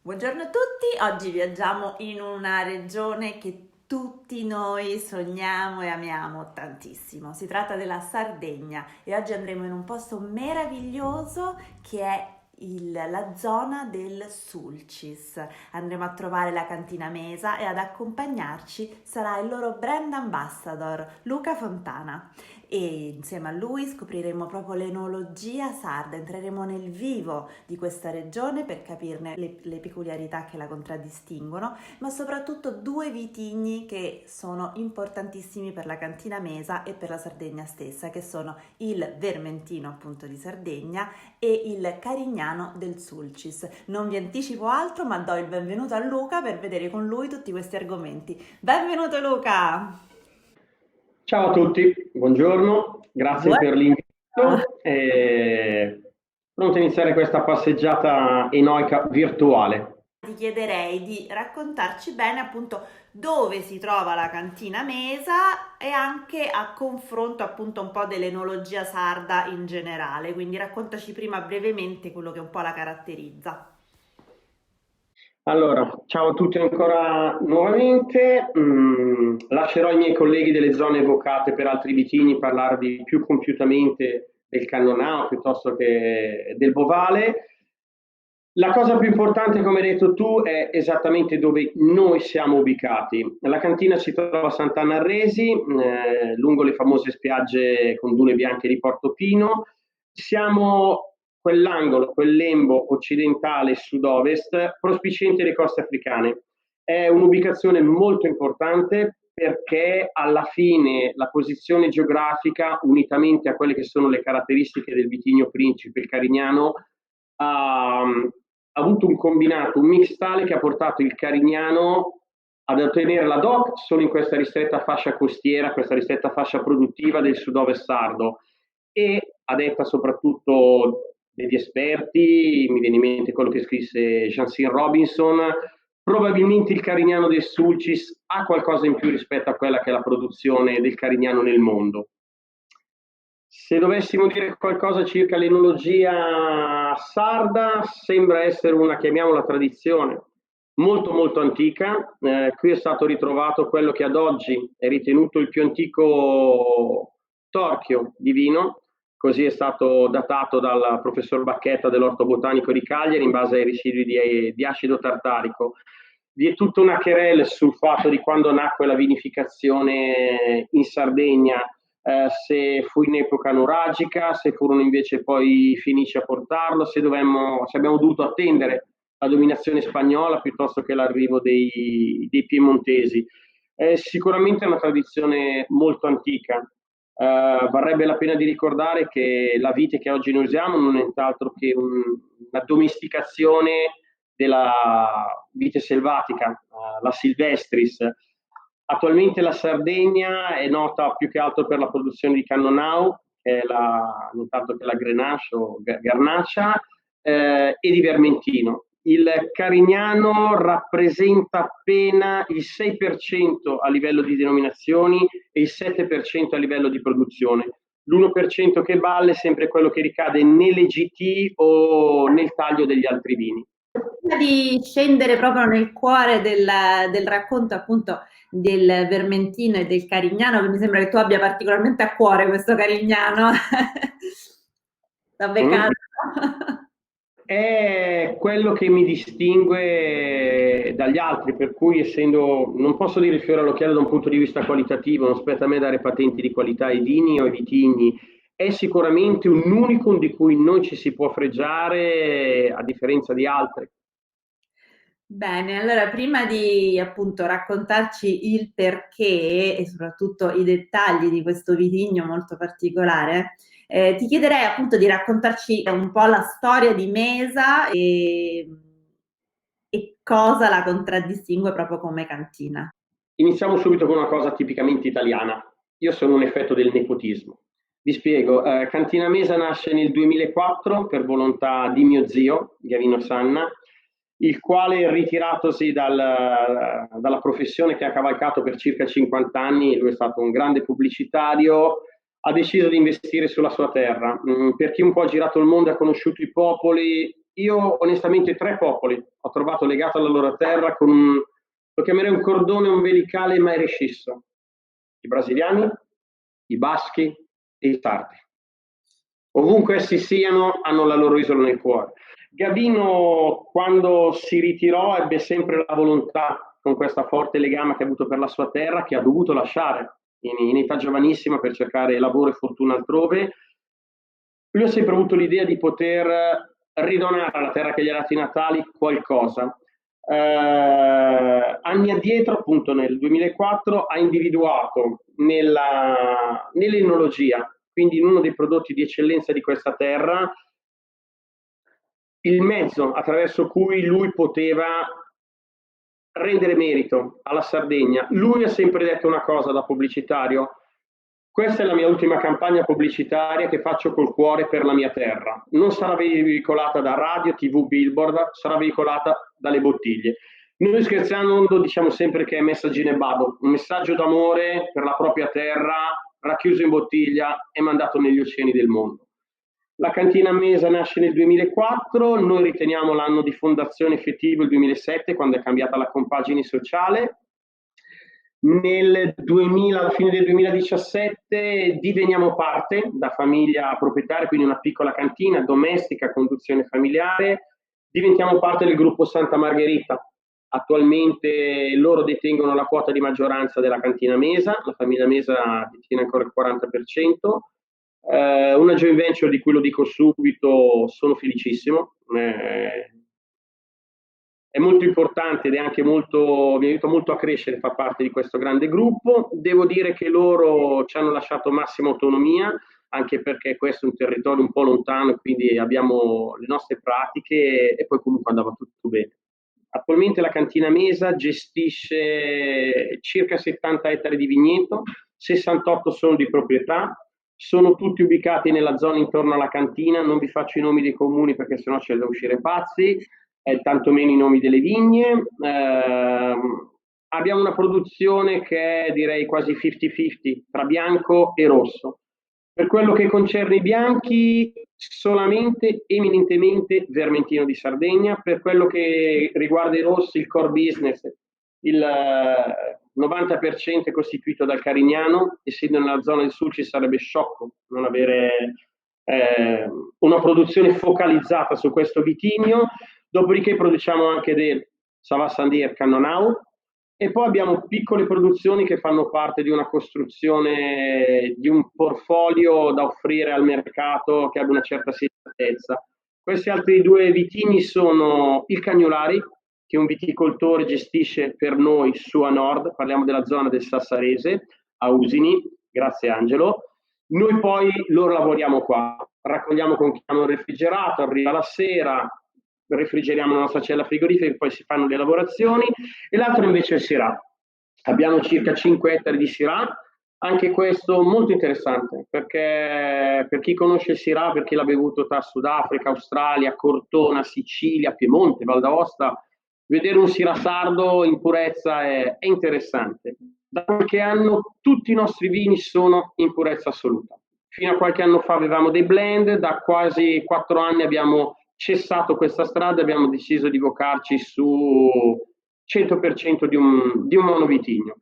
Buongiorno a tutti, oggi viaggiamo in una regione che tutti noi sogniamo e amiamo tantissimo. Si tratta della Sardegna e oggi andremo in un posto meraviglioso che è la zona del Sulcis. Andremo a trovare la cantina Mesa e ad accompagnarci sarà il loro brand ambassador Luca Fontana e insieme a lui scopriremo proprio l'enologia sarda, entreremo nel vivo di questa regione per capirne le peculiarità che la contraddistinguono, ma soprattutto due vitigni che sono importantissimi per la cantina Mesa e per la Sardegna stessa, che sono il Vermentino appunto di Sardegna e il Carignano del Sulcis. Non vi anticipo altro, ma do il benvenuto a Luca per vedere con lui tutti questi argomenti. Benvenuto Luca! Ciao a tutti, buongiorno, grazie per Buongiorno! l'invito. Pronto a iniziare questa passeggiata enoica virtuale. Ti chiederei di raccontarci bene appunto dove si trova la cantina Mesa e anche a confronto appunto un po' dell'enologia sarda in generale, quindi raccontaci prima brevemente quello che un po' la caratterizza. Allora, ciao a tutti ancora nuovamente. Lascerò ai miei colleghi delle zone evocate per altri vitigni parlarvi più compiutamente del Cannonau piuttosto che del Bovale. La cosa più importante, come hai detto tu, è esattamente dove noi siamo ubicati. La cantina si trova a Sant'Anna al Resi, lungo le famose spiagge con dune bianche di Portofino. Siamo quell'angolo, quel lembo occidentale sud-ovest, prospiciente le coste africane. È un'ubicazione molto importante perché alla fine la posizione geografica, unitamente a quelle che sono le caratteristiche del vitigno principe, il Carignano, ha avuto un combinato, un mix tale che ha portato il Carignano ad ottenere la DOC solo in questa ristretta fascia costiera, questa ristretta fascia produttiva del sud-ovest sardo e a detta soprattutto degli esperti, mi viene in mente quello che scrisse Jansin Robinson, probabilmente il Carignano del Sulcis ha qualcosa in più rispetto a quella che è la produzione del Carignano nel mondo. Se dovessimo dire qualcosa circa l'enologia sarda, sembra essere una, chiamiamola tradizione, molto molto antica. Qui è stato ritrovato quello che ad oggi è ritenuto il più antico torchio di vino, così è stato datato dal professor Bacchetta dell'Orto Botanico di Cagliari in base ai residui di acido tartarico. Vi è tutta una querela sul fatto di quando nacque la vinificazione in Sardegna, se fu in epoca nuragica, se furono invece poi i Fenici a portarlo, se abbiamo dovuto attendere la dominazione spagnola piuttosto che l'arrivo dei piemontesi. È sicuramente una tradizione molto antica. Varrebbe la pena di ricordare che la vite che oggi noi usiamo non è nient'altro che una domesticazione della vite selvatica, la Silvestris. Attualmente la Sardegna è nota più che altro per la produzione di Cannonau, che è nient'altro che la Grenache o Garnacha, e di Vermentino. Il Carignano rappresenta appena il 6% a livello di denominazioni e il 7% a livello di produzione. L'1% che vale è sempre quello che ricade nelle GT o nel taglio degli altri vini. Prima di scendere proprio nel cuore del racconto appunto del Vermentino e del Carignano, che mi sembra che tu abbia particolarmente a cuore questo Carignano. L'ho Mm? beccato. È quello che mi distingue dagli altri, per cui essendo, non posso dire il fiore all'occhiello da un punto di vista qualitativo, non spetta a me dare patenti di qualità ai vini o ai vitigni, è sicuramente un unicum di cui non ci si può fregiare a differenza di altri. Bene, allora prima di appunto raccontarci il perché e soprattutto i dettagli di questo vitigno molto particolare, ti chiederei appunto di raccontarci un po' la storia di Mesa e cosa la contraddistingue proprio come cantina. Iniziamo subito con una cosa tipicamente italiana. Io sono un effetto del nepotismo. Vi spiego, Cantina Mesa nasce nel 2004 per volontà di mio zio, Gavino Sanna, il quale ritiratosi dalla professione che ha cavalcato per circa 50 anni, lui è stato un grande pubblicitario, ha deciso di investire sulla sua terra. Per chi un po' ha girato il mondo e ha conosciuto i popoli, io onestamente 3 popoli ho trovato legato alla loro terra con lo chiamerei un cordone ombelicale mai rescisso: i brasiliani, i baschi e i sardi. Ovunque essi siano, hanno la loro isola nel cuore. Gavino, quando si ritirò, ebbe sempre la volontà, con questo forte legame che ha avuto per la sua terra, che ha dovuto lasciare in età giovanissima per cercare lavoro e fortuna altrove. Lui ha sempre avuto l'idea di poter ridonare alla terra che gli ha dato i natali qualcosa. Anni addietro, appunto nel 2004, ha individuato nell'enologia, quindi in uno dei prodotti di eccellenza di questa terra, il mezzo attraverso cui lui poteva rendere merito alla Sardegna. Lui ha sempre detto una cosa da pubblicitario: questa è la mia ultima campagna pubblicitaria che faccio col cuore per la mia terra. Non sarà veicolata da radio, TV, billboard, sarà veicolata dalle bottiglie. Noi scherzando diciamo sempre che è messaggino e bado, un messaggio d'amore per la propria terra, racchiuso in bottiglia e mandato negli oceani del mondo. La cantina Mesa nasce nel 2004, noi riteniamo l'anno di fondazione effettivo il 2007, quando è cambiata la compagine sociale. Nel 2000, alla fine del 2017, diveniamo parte da famiglia proprietaria, quindi una piccola cantina domestica a conduzione familiare. Diventiamo parte del gruppo Santa Margherita. Attualmente loro detengono la quota di maggioranza della cantina Mesa, la famiglia Mesa detiene ancora il 40%. Una joint venture di cui lo dico subito, sono felicissimo. È molto importante ed è anche molto, mi aiuta molto a crescere, fa parte di questo grande gruppo. Devo dire che loro ci hanno lasciato massima autonomia, anche perché questo è un territorio un po' lontano, quindi abbiamo le nostre pratiche e poi comunque andava tutto bene. Attualmente la cantina Mesa gestisce circa 70 ettari di vigneto, 68 sono di proprietà, sono tutti ubicati nella zona intorno alla cantina, non vi faccio i nomi dei comuni perché sennò c'è da uscire pazzi, tantomeno i nomi delle vigne. Abbiamo una produzione che è direi quasi 50-50 tra bianco e rosso. Per quello che concerne i bianchi, solamente eminentemente Vermentino di Sardegna. Per quello che riguarda i rossi, il core business, il 90% è costituito dal Carignano. Essendo nella zona del sud ci sarebbe sciocco non avere una produzione focalizzata su questo vitigno. Dopodiché produciamo anche del Savassandir Cannonau, e poi abbiamo piccole produzioni che fanno parte di una costruzione di un portfolio da offrire al mercato che abbia una certa sedatezza. Questi altri 2 vitigni sono il Cagnolari, che un viticoltore gestisce per noi su a nord, parliamo della zona del Sassarese, a Usini, grazie Angelo. Noi poi loro lavoriamo qua, raccogliamo con chi hanno il refrigerato, arriva la sera, refrigeriamo la nostra cella frigorifera e poi si fanno le lavorazioni. E l'altro invece è il Syrah. Abbiamo circa 5 ettari di Syrah, anche questo molto interessante, perché per chi conosce il Syrah, per chi l'ha bevuto tra Sudafrica, Australia, Cortona, Sicilia, Piemonte, Val d'Aosta, vedere un Syrah sardo in purezza è interessante. Da qualche anno tutti i nostri vini sono in purezza assoluta. Fino a qualche anno fa avevamo dei blend, da quasi 4 anni abbiamo cessato questa strada e abbiamo deciso di vocarci su 100% di un monovitigno.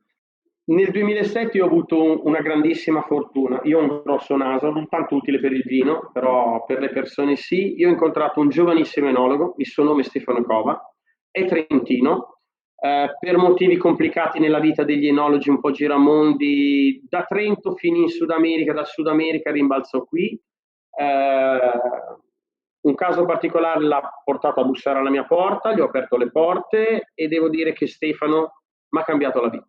Nel 2007 io ho avuto una grandissima fortuna. Io ho un grosso naso, non tanto utile per il vino, però per le persone sì. Io ho incontrato un giovanissimo enologo, il suo nome è Stefano Cova, è trentino. Per motivi complicati nella vita degli enologi un po' giramondi, da Trento finì in Sud America, dal Sud America rimbalzò qui. Un caso particolare l'ha portato a bussare alla mia porta, gli ho aperto le porte e devo dire che Stefano mi ha cambiato la vita.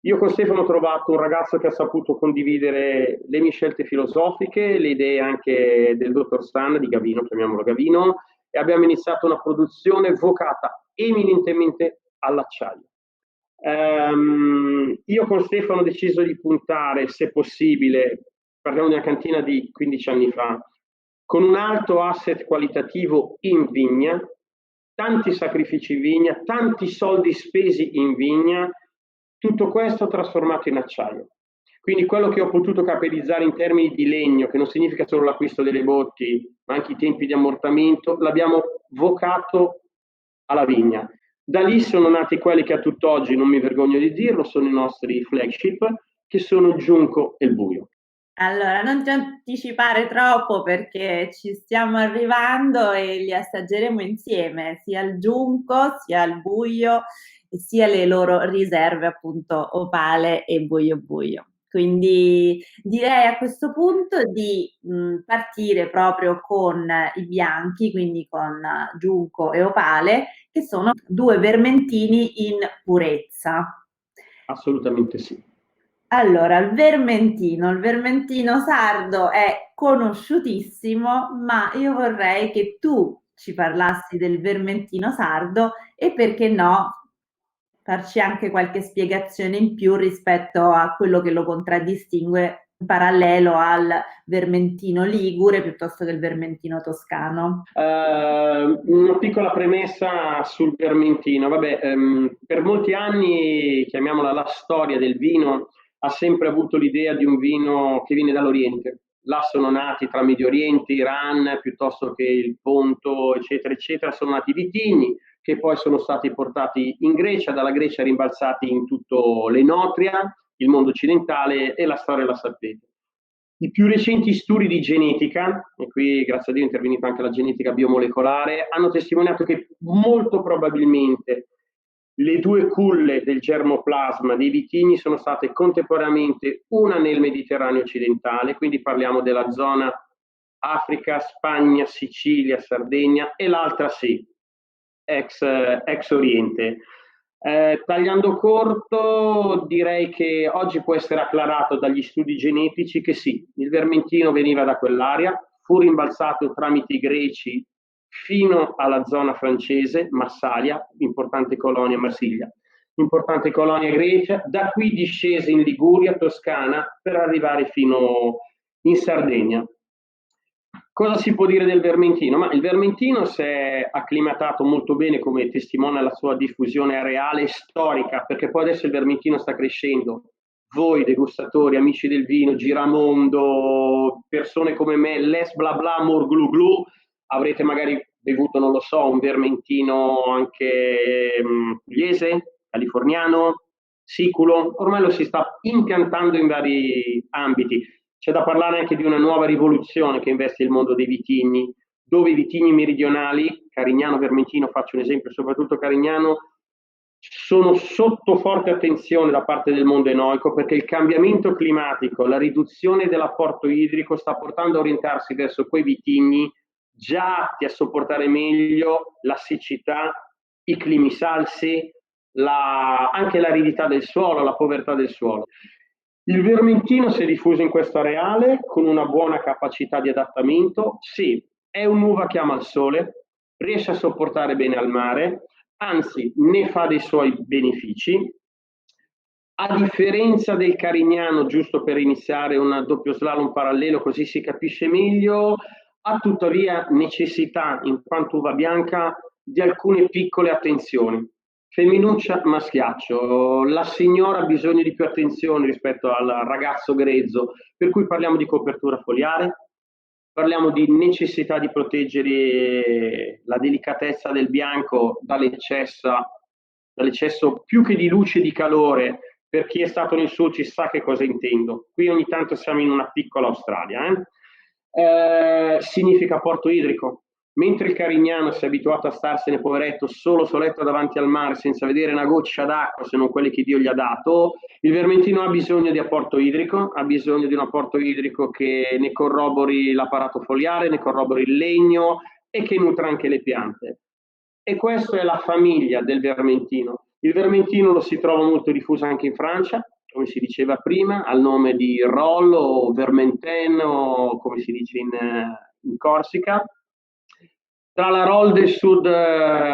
Io con Stefano ho trovato un ragazzo che ha saputo condividere le mie scelte filosofiche, le idee anche del dottor Stan, di Gavino, chiamiamolo Gavino, e abbiamo iniziato una produzione vocata eminentemente all'acciaio. Io con Stefano ho deciso di puntare, se possibile, parliamo di una cantina di 15 anni fa, con un alto asset qualitativo in vigna, tanti sacrifici in vigna, tanti soldi spesi in vigna, tutto questo trasformato in acciaio. Quindi quello che ho potuto capitalizzare in termini di legno, che non significa solo l'acquisto delle botti, ma anche i tempi di ammortamento, l'abbiamo vocato alla vigna. Da lì sono nati quelli che a tutt'oggi, non mi vergogno di dirlo, sono i nostri flagship, che sono il giunco e il buio. Allora, non ti anticipare troppo perché ci stiamo arrivando e li assaggeremo insieme, sia il giunco, sia il buio, e sia le loro riserve, appunto, opale e buio buio. Quindi direi a questo punto di partire proprio con i bianchi, quindi con giunco e opale, che sono due vermentini in purezza. Assolutamente sì. Allora, il vermentino sardo è conosciutissimo, ma io vorrei che tu ci parlassi del vermentino sardo e perché no, farci anche qualche spiegazione in più rispetto a quello che lo contraddistingue in parallelo al vermentino ligure piuttosto che il vermentino toscano. Una piccola premessa sul vermentino. Vabbè, per molti anni, chiamiamola la storia del vino, ha sempre avuto l'idea di un vino che viene dall'Oriente. Là sono nati tra Medio Oriente, Iran, piuttosto che il Ponto, eccetera, eccetera, sono nati i vitigni che poi sono stati portati in Grecia, dalla Grecia rimbalzati in tutto l'Enotria, il mondo occidentale e la storia la sapete. I più recenti studi di genetica, e qui grazie a Dio è intervenuta anche la genetica biomolecolare, hanno testimoniato che molto probabilmente le due culle del germoplasma dei vitigni sono state contemporaneamente una nel Mediterraneo occidentale, quindi parliamo della zona Africa, Spagna, Sicilia, Sardegna, e l'altra sì, ex Oriente. Tagliando corto, direi che oggi può essere acclarato dagli studi genetici che sì, il vermentino veniva da quell'area, fu rimbalzato tramite i greci fino alla zona francese, Massalia, importante colonia, Marsiglia, importante colonia grecia, da qui discese in Liguria, Toscana, per arrivare fino in Sardegna. Cosa si può dire del vermentino? Ma il vermentino si è acclimatato molto bene, come testimonia la sua diffusione areale e storica, perché poi adesso il vermentino sta crescendo. Voi, degustatori, amici del vino, giramondo, persone come me, les bla bla, mor glu glu, avrete magari bevuto, non lo so, un vermentino anche pugliese, californiano, siculo, ormai lo si sta impiantando in vari ambiti. C'è da parlare anche di una nuova rivoluzione che investe il mondo dei vitigni, dove i vitigni meridionali, Carignano, Vermentino, faccio un esempio, soprattutto Carignano, sono sotto forte attenzione da parte del mondo enoico perché il cambiamento climatico, la riduzione dell'apporto idrico sta portando a orientarsi verso quei vitigni già atti a sopportare meglio la siccità, i climi salsi, anche l'aridità del suolo, la povertà del suolo. Il vermentino si è diffuso in questo areale con una buona capacità di adattamento. Sì, è un'uva che ama il sole, riesce a sopportare bene al mare, anzi ne fa dei suoi benefici. A differenza del Carignano, giusto per iniziare un doppio slalom parallelo così si capisce meglio, ha tuttavia necessità, in quanto uva bianca, di alcune piccole attenzioni. Femminuccia, maschiaccio, la signora ha bisogno di più attenzione rispetto al ragazzo grezzo, per cui parliamo di copertura foliare, parliamo di necessità di proteggere la delicatezza del bianco dall'eccesso più che di luce e di calore. Per chi è stato nel sud ci sa che cosa intendo. Qui ogni tanto siamo in una piccola Australia. Significa porto idrico. Mentre il Carignano si è abituato a starsene poveretto solo soletto davanti al mare senza vedere una goccia d'acqua se non quelle che Dio gli ha dato, il vermentino ha bisogno di apporto idrico, ha bisogno di un apporto idrico che ne corrobori l'apparato foliare, ne corrobori il legno e che nutra anche le piante. E questa è la famiglia del vermentino. Il vermentino lo si trova molto diffuso anche in Francia, come si diceva prima, al nome di Roll o Vermenten o come si dice in Corsica. Tra la Roll del Sud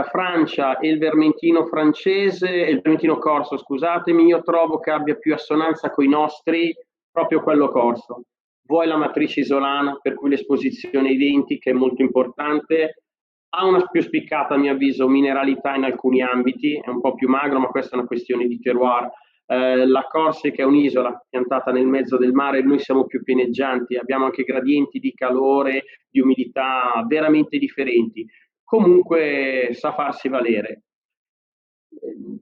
Francia e il Vermentino francese, il Vermentino corso, scusatemi, io trovo che abbia più assonanza con i nostri proprio quello corso. Vuoi la matrice isolana, per cui l'esposizione ai denti, che è molto importante, ha una più spiccata, a mio avviso, mineralità in alcuni ambiti, è un po' più magro, ma questa è una questione di terroir. La Corsica è un'isola piantata nel mezzo del mare, noi siamo più pianeggianti, abbiamo anche gradienti di calore, di umidità veramente differenti. Comunque sa farsi valere.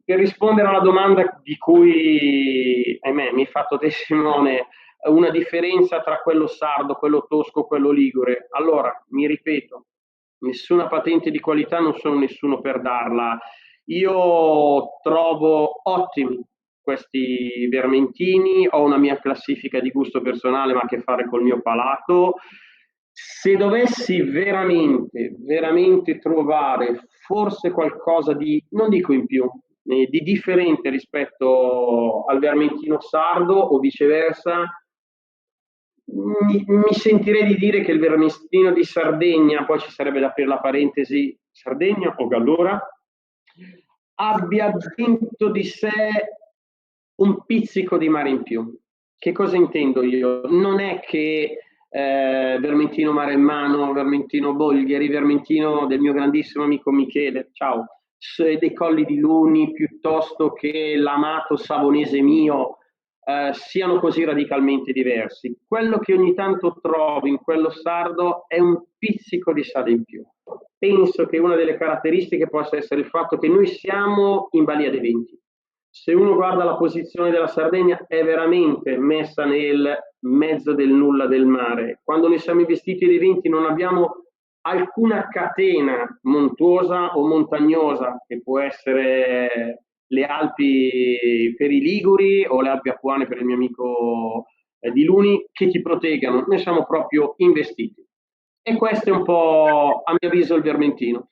Per rispondere alla domanda di cui, ahimè, mi hai fatto te Simone, una differenza tra quello sardo, quello tosco, quello ligure. Allora, mi ripeto, nessuna patente di qualità, non sono nessuno per darla. Io trovo ottimi questi vermentini, ho una mia classifica di gusto personale, ma ha a che fare col mio palato. Se dovessi veramente, veramente trovare forse qualcosa di, non dico in più, di differente rispetto al vermentino sardo o viceversa, mi sentirei di dire che il vermentino di Sardegna, poi ci sarebbe da aprire la parentesi, Sardegna o Gallura, abbia dentro di sé un pizzico di mare in più. Che cosa intendo io? Non è che vermentino maremmano, vermentino bolgheri, vermentino del mio grandissimo amico Michele, ciao, dei Colli di Luni, piuttosto che l'amato savonese mio, siano così radicalmente diversi. Quello che ogni tanto trovo in quello sardo è un pizzico di sale in più. Penso che una delle caratteristiche possa essere il fatto che noi siamo in balia dei venti. Se uno guarda la posizione della Sardegna è veramente messa nel mezzo del nulla del mare. Quando noi siamo investiti dei venti non abbiamo alcuna catena montuosa o montagnosa, che può essere le Alpi per i Liguri o le Alpi Apuane per il mio amico di Luni, che ti proteggano. Noi siamo proprio investiti. E questo è un po', a mio avviso, il vermentino.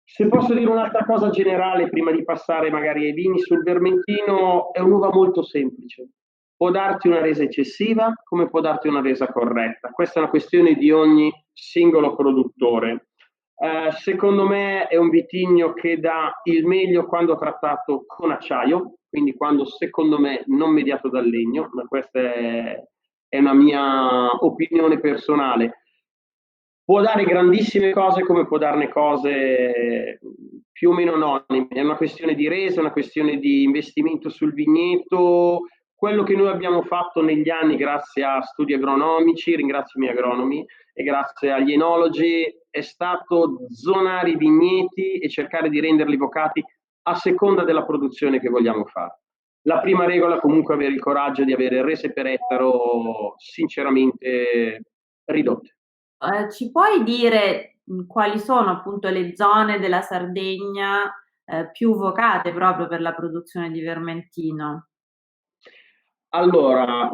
Se posso dire un'altra cosa generale prima di passare magari ai vini sul vermentino, è un'uva molto semplice. Può darti una resa eccessiva come può darti una resa corretta. Questa è una questione di ogni singolo produttore. Secondo me è un vitigno che dà il meglio quando trattato con acciaio, quindi quando secondo me non mediato dal legno, ma questa è una mia opinione personale. Può dare grandissime cose come può darne cose più o meno anonime, è una questione di resa, è una questione di investimento sul vigneto. Quello che noi abbiamo fatto negli anni grazie a studi agronomici, ringrazio i miei agronomi, e grazie agli enologi, è stato zonare i vigneti e cercare di renderli vocati a seconda della produzione che vogliamo fare. La prima regola comunque è avere il coraggio di avere rese per ettaro sinceramente ridotte. Ci puoi dire quali sono appunto le zone della Sardegna più vocate proprio per la produzione di vermentino? Allora,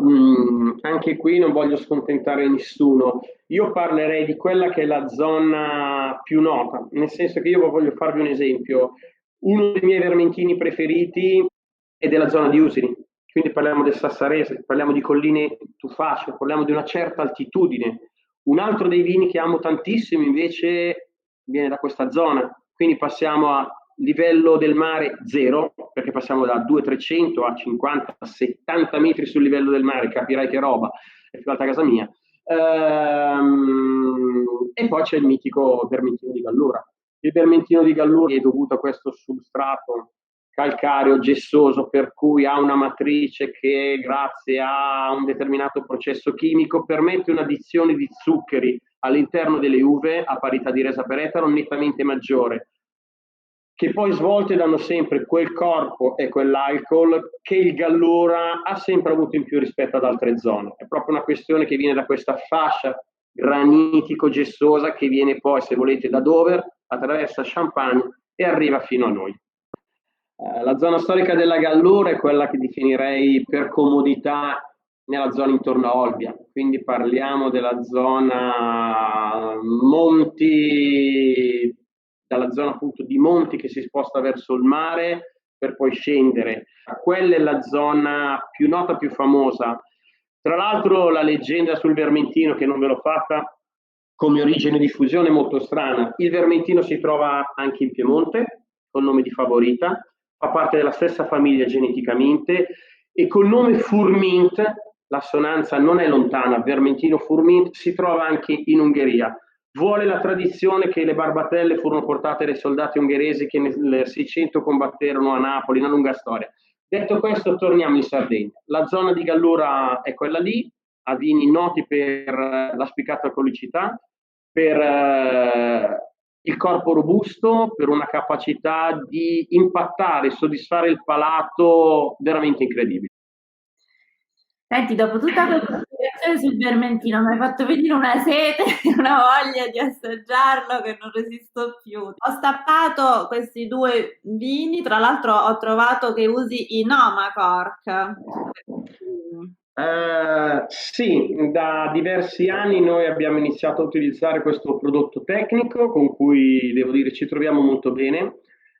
anche qui non voglio scontentare nessuno. Io parlerei di quella che è la zona più nota, nel senso che io voglio farvi un esempio. Uno dei miei vermentini preferiti è della zona di Usini, quindi parliamo del Sassarese, parliamo di colline tufacee, parliamo di una certa altitudine. Un altro dei vini che amo tantissimo invece viene da questa zona, quindi passiamo a livello del mare zero, perché passiamo da 200-300 a 50-70 metri sul livello del mare, capirai che roba, è più alta casa mia. E poi c'è il mitico vermentino di Gallura. Il vermentino di Gallura è dovuto a questo substrato calcareo gessoso, per cui ha una matrice che grazie a un determinato processo chimico permette un'addizione di zuccheri all'interno delle uve a parità di resa per ettaro nettamente maggiore, che poi svolte danno sempre quel corpo e quell'alcol che il Gallura ha sempre avuto in più rispetto ad altre zone. È proprio una questione che viene da questa fascia granitico-gessosa che viene poi, se volete, da Dover, attraversa Champagne e arriva fino a noi. La zona storica della Gallura è quella che definirei per comodità nella zona intorno a Olbia, quindi parliamo della zona monti, dalla zona appunto di monti che si sposta verso il mare per poi scendere. Quella è la zona più nota, più famosa. Tra l'altro la leggenda sul vermentino, che non ve l'ho fatta, come origine di fusione è molto strana. Il vermentino si trova anche in Piemonte, col nome di Favorita, fa parte della stessa famiglia geneticamente, e col nome Furmint, l'assonanza non è lontana, vermentino Furmint, si trova anche in Ungheria. Vuole la tradizione che le barbatelle furono portate dai soldati ungheresi che nel 600 combatterono a Napoli, una lunga storia. Detto questo, torniamo in Sardegna. La zona di Gallura è quella lì, ha vini noti per la spiccata alcolicità, per il corpo robusto, per una capacità di impattare e soddisfare il palato veramente incredibile. Senti, dopo tutta questa spiegazione sul vermentino mi hai fatto venire una sete e una voglia di assaggiarlo che non resisto più. Ho stappato questi due vini, tra l'altro ho trovato che usi i Noma Cork. Sì, da diversi anni noi abbiamo iniziato a utilizzare questo prodotto tecnico con cui devo dire ci troviamo molto bene.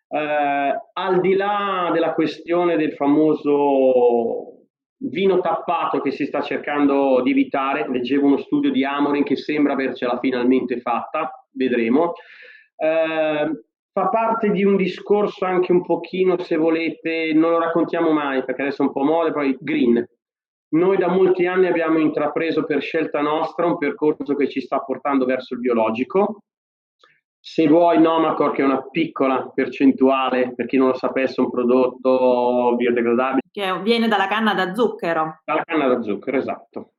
Al di là della questione del famoso vino tappato che si sta cercando di evitare, leggevo uno studio di Amorin che sembra avercela finalmente fatta, vedremo. Fa parte di un discorso anche un pochino, se volete, non lo raccontiamo mai perché adesso è un po' mole, poi green. Noi da molti anni abbiamo intrapreso per scelta nostra un percorso che ci sta portando verso il biologico. Se vuoi Nomacor, che è una piccola percentuale, per chi non lo sapesse, un prodotto biodegradabile. Che viene dalla canna da zucchero. Dalla canna da zucchero, esatto.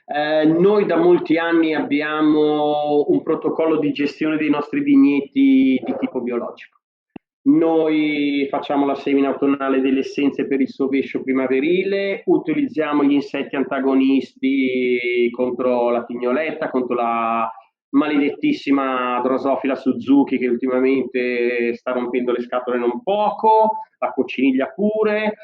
Noi da molti anni abbiamo un protocollo di gestione dei nostri vigneti di tipo biologico. Noi facciamo la semina autunnale delle essenze per il sovescio primaverile, utilizziamo gli insetti antagonisti contro la pignoletta, contro la maledettissima Drosophila Suzuki che ultimamente sta rompendo le scatole non poco, la cocciniglia pure.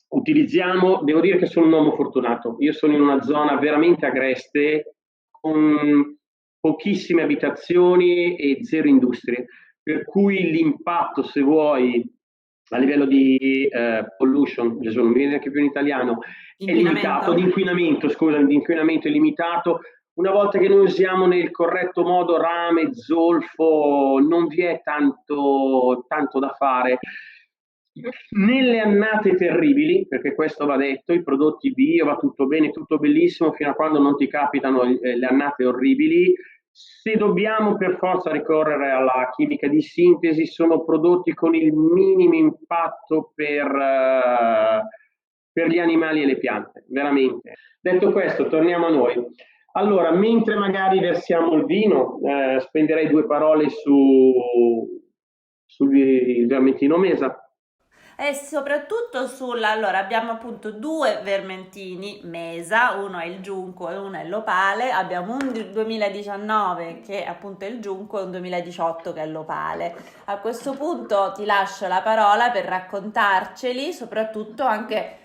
Utilizziamo, devo dire che sono un uomo fortunato, io sono in una zona veramente agreste con pochissime abitazioni e zero industrie, per cui l'impatto, se vuoi, a livello di pollution, Gesù, non mi viene neanche più in italiano, è limitato, di inquinamento, scusami, di inquinamento è limitato. Una volta che noi usiamo nel corretto modo rame, zolfo, non vi è tanto da fare. Nelle annate terribili, perché questo va detto, i prodotti bio va tutto bene, tutto bellissimo, fino a quando non ti capitano le annate orribili. Se dobbiamo per forza ricorrere alla chimica di sintesi, sono prodotti con il minimo impatto per gli animali e le piante, veramente. Detto questo, torniamo a noi. Allora, mentre magari versiamo il vino, spenderei due parole sul vermentino mesa. E soprattutto allora abbiamo appunto due vermentini mesa, uno è il giunco e uno è l'opale, abbiamo un 2019 che è appunto il giunco e un 2018 che è l'opale. A questo punto ti lascio la parola per raccontarceli, soprattutto anche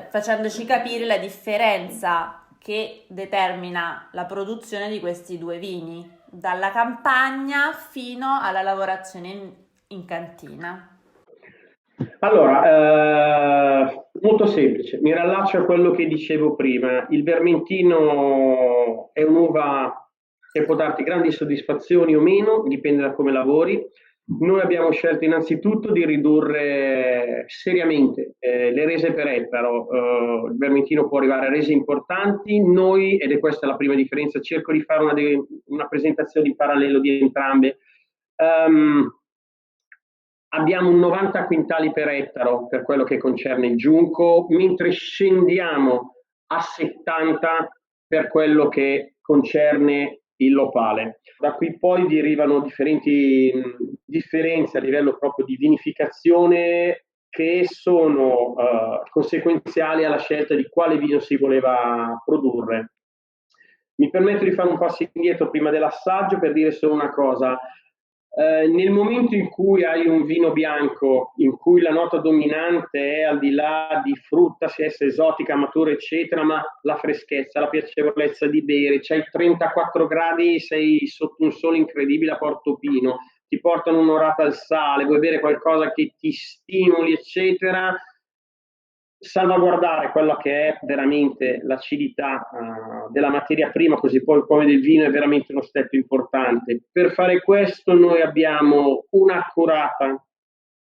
facendoci capire la differenza che determina la produzione di questi due vini, dalla campagna fino alla lavorazione in cantina. Allora, molto semplice, mi riallaccio a quello che dicevo prima. Il vermentino è un'uva che può darti grandi soddisfazioni o meno, dipende da come lavori. Noi abbiamo scelto innanzitutto di ridurre seriamente le rese per ettaro. Il vermentino può arrivare a rese importanti. Noi, ed è questa la prima differenza, cerco di fare una presentazione in parallelo di entrambe. Abbiamo un 90 quintali per ettaro per quello che concerne il giunco, mentre scendiamo a 70 per quello che concerne il lopale. Da qui poi derivano differenti differenze a livello proprio di vinificazione che sono conseguenziali alla scelta di quale vino si voleva produrre. Mi permetto di fare un passo indietro prima dell'assaggio per dire solo una cosa. Nel momento in cui hai un vino bianco in cui la nota dominante è al di là di frutta, sia essa esotica, matura, eccetera, ma la freschezza, la piacevolezza di bere, c'hai 34 gradi, sei sotto un sole incredibile a Portofino, ti portano un'orata al sale, vuoi bere qualcosa che ti stimoli, eccetera, salvaguardare quella che è veramente l'acidità della materia prima, così poi come del vino, è veramente uno step importante. Per fare questo noi abbiamo un'accurata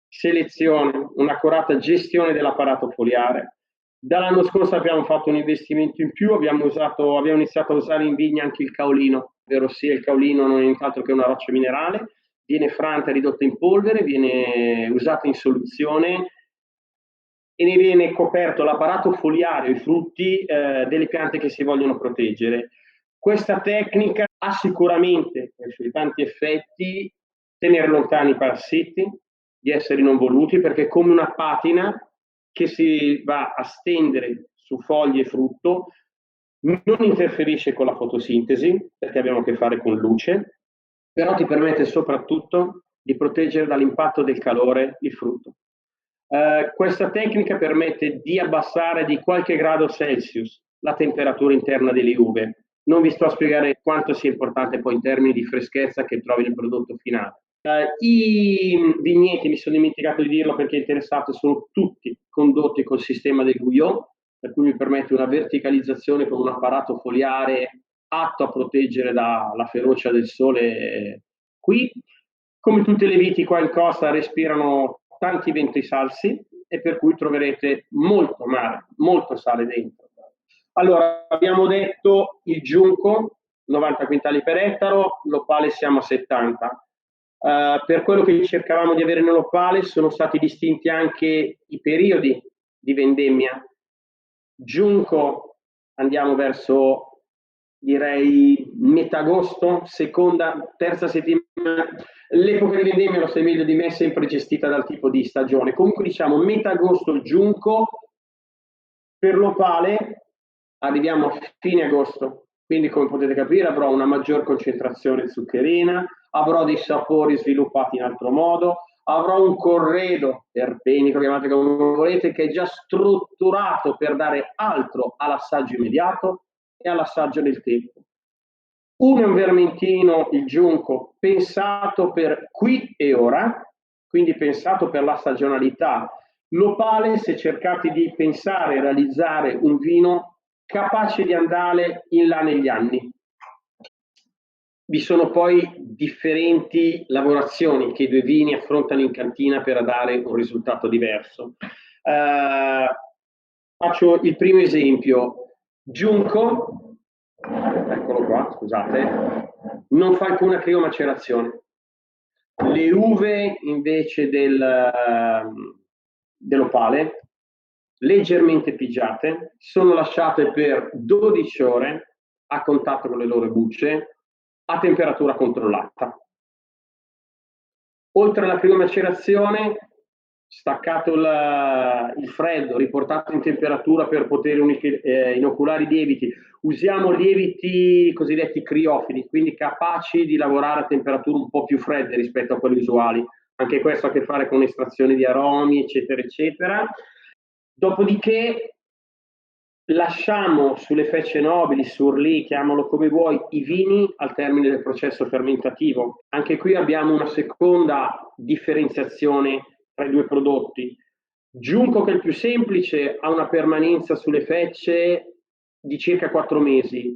selezione, un'accurata gestione dell'apparato foliare. Dall'anno scorso abbiamo fatto un investimento in più, abbiamo iniziato a usare in vigna anche il caolino, ovvero sia il caolino non è nient'altro che una roccia minerale, viene franta e ridotta in polvere, viene usata in soluzione e ne viene coperto l'apparato foliario, i frutti delle piante che si vogliono proteggere. Questa tecnica ha sicuramente per i suoi tanti effetti tenere lontani i parassiti, gli esseri non voluti, perché è come una patina che si va a stendere su foglie e frutto, non interferisce con la fotosintesi, perché abbiamo a che fare con luce, però ti permette soprattutto di proteggere dall'impatto del calore il frutto. Questa tecnica permette di abbassare di qualche grado Celsius la temperatura interna delle uve. Non vi sto a spiegare quanto sia importante poi in termini di freschezza che trovi nel prodotto finale. I vigneti, mi sono dimenticato di dirlo perché è interessato, sono tutti condotti col sistema del Guyot, per cui mi permette una verticalizzazione con un apparato foliare atto a proteggere dalla ferocia del sole qui. Come tutte le viti qua in costa respirano tanti venti salsi e per cui troverete molto mare, molto sale dentro. Allora, abbiamo detto il giunco, 90 quintali per ettaro, l'opale siamo a 70. Per quello che cercavamo di avere nell'opale sono stati distinti anche i periodi di vendemmia. Giunco andiamo verso, direi, metà agosto, seconda, terza settimana. L'epoca di vendemmia, lo sai meglio di me, è sempre gestita dal tipo di stagione. Comunque diciamo metà agosto il giunco, per l'opale arriviamo a fine agosto, quindi come potete capire avrò una maggior concentrazione zuccherina, avrò dei sapori sviluppati in altro modo, avrò un corredo terpenico, chiamate come volete, che è già strutturato per dare altro all'assaggio immediato e all'assaggio nel tempo. Uno è un vermentino, il giunco, pensato per qui e ora, quindi pensato per la stagionalità. L'opale, se cercate di pensare e realizzare un vino capace di andare in là negli anni. Vi sono poi differenti lavorazioni che i due vini affrontano in cantina per dare un risultato diverso. Faccio il primo esempio. Giunco, eccolo qua, scusate, non fa alcuna criomacerazione. Le uve invece dell'opale, leggermente pigiate, sono lasciate per 12 ore a contatto con le loro bucce a temperatura controllata. Oltre alla criomacerazione, staccato il freddo, riportato in temperatura per poter inoculare i lieviti, usiamo lieviti cosiddetti criofili, quindi capaci di lavorare a temperature un po' più fredde rispetto a quelle usuali. Anche questo ha a che fare con estrazione di aromi, eccetera, eccetera. Dopodiché lasciamo sulle fecce nobili, surlì, chiamalo come vuoi, i vini al termine del processo fermentativo. Anche qui abbiamo una seconda differenziazione tra i due prodotti. Giunco, che è il più semplice, ha una permanenza sulle fecce di circa 4 mesi.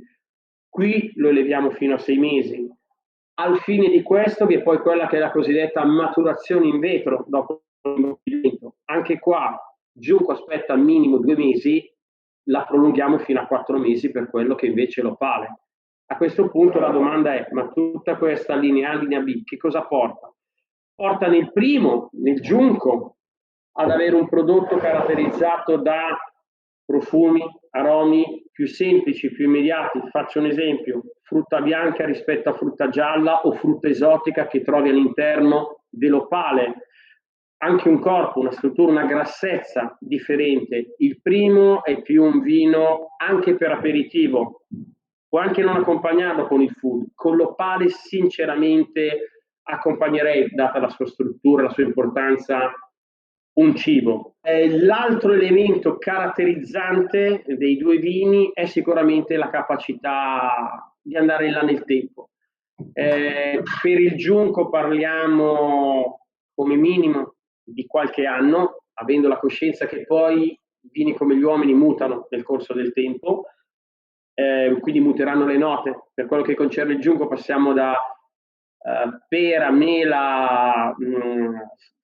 Qui lo eleviamo fino a 6 mesi. Al fine di questo vi è poi quella che è la cosiddetta maturazione in vetro dopo l'imbottigliamento. Anche qua Giunco aspetta al minimo 2 mesi, la prolunghiamo fino a 4 mesi per quello che invece è l'opale. A questo punto la domanda è: ma tutta questa linea A, linea B, che cosa porta? Porta nel primo, nel giunco, ad avere un prodotto caratterizzato da profumi, aromi più semplici, più immediati. Faccio un esempio: frutta bianca rispetto a frutta gialla o frutta esotica che trovi all'interno dell'opale. Anche un corpo, una struttura, una grassezza differente. Il primo è più un vino anche per aperitivo, può anche non accompagnarlo con il food. Con l'opale sinceramente accompagnerei, data la sua struttura, la sua importanza, un cibo. L'altro elemento caratterizzante dei due vini è sicuramente la capacità di andare in là nel tempo. Per il giunco parliamo come minimo di qualche anno, avendo la coscienza che poi i vini come gli uomini mutano nel corso del tempo, quindi muteranno le note. Per quello che concerne il giunco passiamo da pera, mela,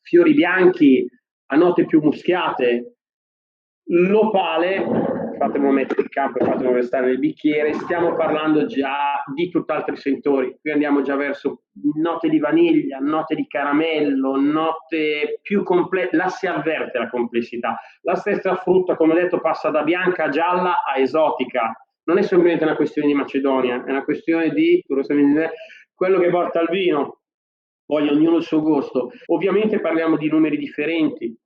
fiori bianchi a note più muschiate. L'opale fatemi mettere in campo e fatemi restare nel bicchiere, stiamo parlando già di tutt'altri sentori. Qui andiamo già verso note di vaniglia, note di caramello, note più complesse, là si avverte la complessità. La stessa frutta, come ho detto, passa da bianca a gialla a esotica. Non è semplicemente una questione di Macedonia, è una questione di quello che porta al vino. Poi ognuno il suo gusto. Ovviamente parliamo di numeri differenti.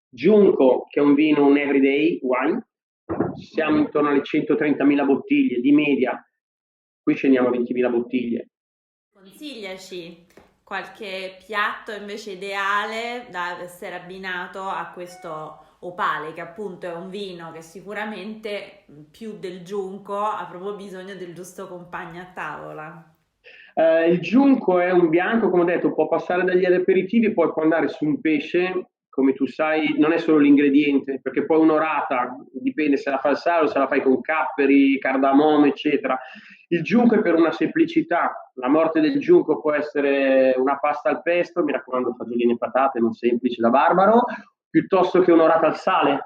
Giunco, che è un vino, un everyday wine, siamo intorno alle 130.000 bottiglie di media, qui scendiamo a 20.000 bottiglie. Consigliaci qualche piatto invece ideale da essere abbinato a questo opale, che appunto è un vino che sicuramente più del giunco ha proprio bisogno del giusto compagno a tavola. Il giunco è un bianco, come ho detto, può passare dagli aperitivi, poi può andare su un pesce, come tu sai, non è solo l'ingrediente, perché poi un'orata, dipende se la fai al sale o se la fai con capperi, cardamomo, eccetera. Il giunco è per una semplicità, la morte del giunco può essere una pasta al pesto, mi raccomando fagiolini e patate, non semplici da barbaro, piuttosto che un'orata al sale.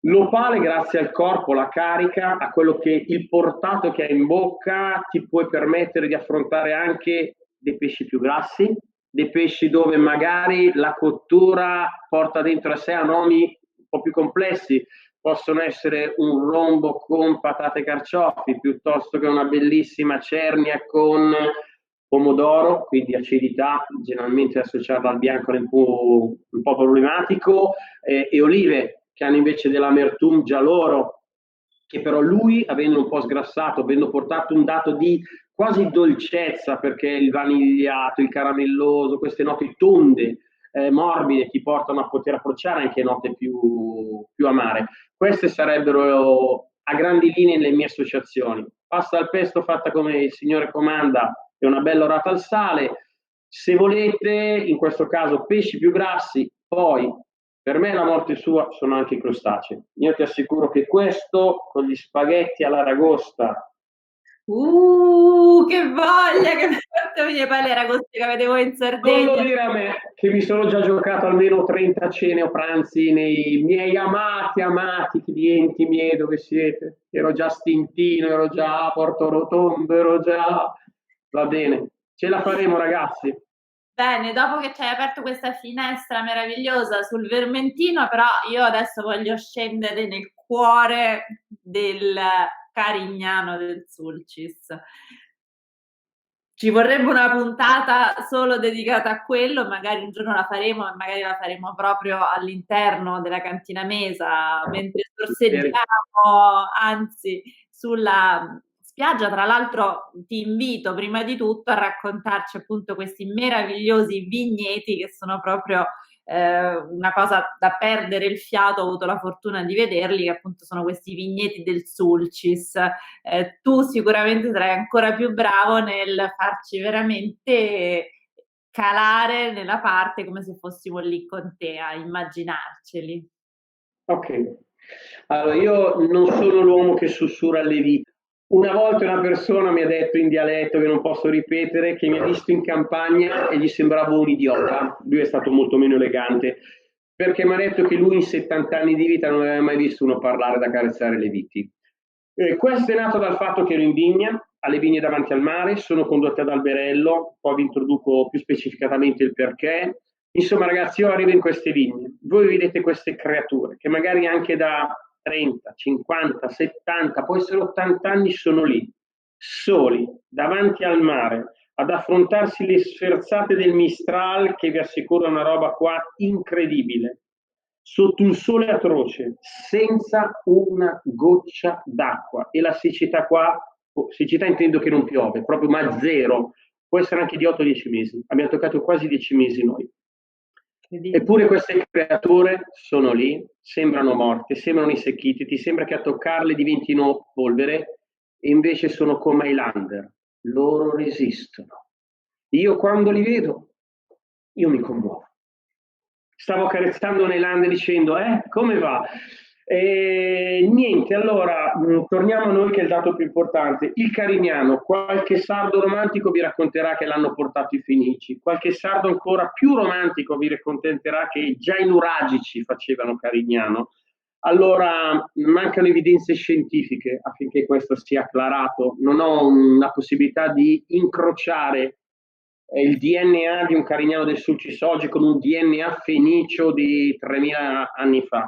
L'opale, grazie al corpo, la carica, a quello che il portato che hai in bocca, ti puoi permettere di affrontare anche dei pesci più grassi, dei pesci dove magari la cottura porta dentro a sé aromi un po' più complessi. Possono essere un rombo con patate e carciofi, piuttosto che una bellissima cernia con pomodoro, quindi acidità, generalmente associata al bianco è un po' problematico, e olive, che hanno invece dell'amertum già loro, che però lui, avendo un po' sgrassato, avendo portato un dato di quasi dolcezza, perché il vanigliato, il caramelloso, queste note tonde, morbide, ti portano a poter approcciare anche note più amare. Queste sarebbero a grandi linee le mie associazioni. Pasta al pesto fatta come il signore comanda e una bella orata al sale. Se volete, in questo caso, pesci più grassi, poi per me la morte sua sono anche i crostacei. Io ti assicuro che questo con gli spaghetti all'aragosta. Che voglia che mi ha fatto venire poi le aragoste che avete voi in Non lo Sardegna. dire a me, che mi sono già giocato almeno 30 cene o pranzi nei miei amati clienti miei, dove siete? Ero già a Stintino, ero già a Porto Rotondo, ero già... Va bene, ce la faremo ragazzi. Bene, dopo che ci hai aperto questa finestra meravigliosa sul Vermentino, però io adesso voglio scendere nel cuore del Carignano del Sulcis. Ci vorrebbe una puntata solo dedicata a quello, magari un giorno la faremo e magari la faremo proprio all'interno della cantina Mesa, mentre sorseggiamo, anzi, sulla spiaggia. Tra l'altro ti invito prima di tutto a raccontarci appunto questi meravigliosi vigneti che sono proprio una cosa da perdere il fiato. Ho avuto la fortuna di vederli, che appunto sono questi vigneti del Sulcis. Tu sicuramente sarai ancora più bravo nel farci veramente calare nella parte come se fossimo lì con te a immaginarceli. Ok, allora io non sono l'uomo che sussurra alle vite. Una volta una persona mi ha detto in dialetto, che non posso ripetere, che mi ha visto in campagna e gli sembravo un idiota. Lui è stato molto meno elegante, perché mi ha detto che lui in 70 anni di vita non aveva mai visto uno parlare da carezzare le viti. Questo è nato dal fatto che ero in vigna, alle vigne davanti al mare, sono condotte ad alberello, poi vi introduco più specificatamente il perché. Insomma, ragazzi, io arrivo in queste vigne, voi vedete queste creature che magari anche da 30, 50, 70, può essere 80 anni sono lì, soli, davanti al mare, ad affrontarsi le sferzate del Mistral, che vi assicuro è una roba qua incredibile, sotto un sole atroce, senza una goccia d'acqua. E la siccità qua, siccità intendo che non piove, proprio ma zero, può essere anche di 8-10 mesi. Abbiamo toccato quasi 10 mesi noi. Eppure queste creature sono lì, sembrano morte, sembrano insecchite, ti sembra che a toccarle diventino polvere e invece sono come Highlander, loro resistono. Io quando li vedo, io mi commuovo. Stavo carezzando Highlander dicendo, come va? Niente, allora torniamo a noi che è il dato più importante. Il Carignano, qualche sardo romantico vi racconterà che l'hanno portato i Fenici, qualche sardo ancora più romantico vi racconterà che già i nuragici facevano Carignano. Allora, mancano evidenze scientifiche affinché questo sia acclarato. Non ho una possibilità di incrociare il DNA di un carignano del Sulcis oggi con un DNA fenicio di 3000 anni fa.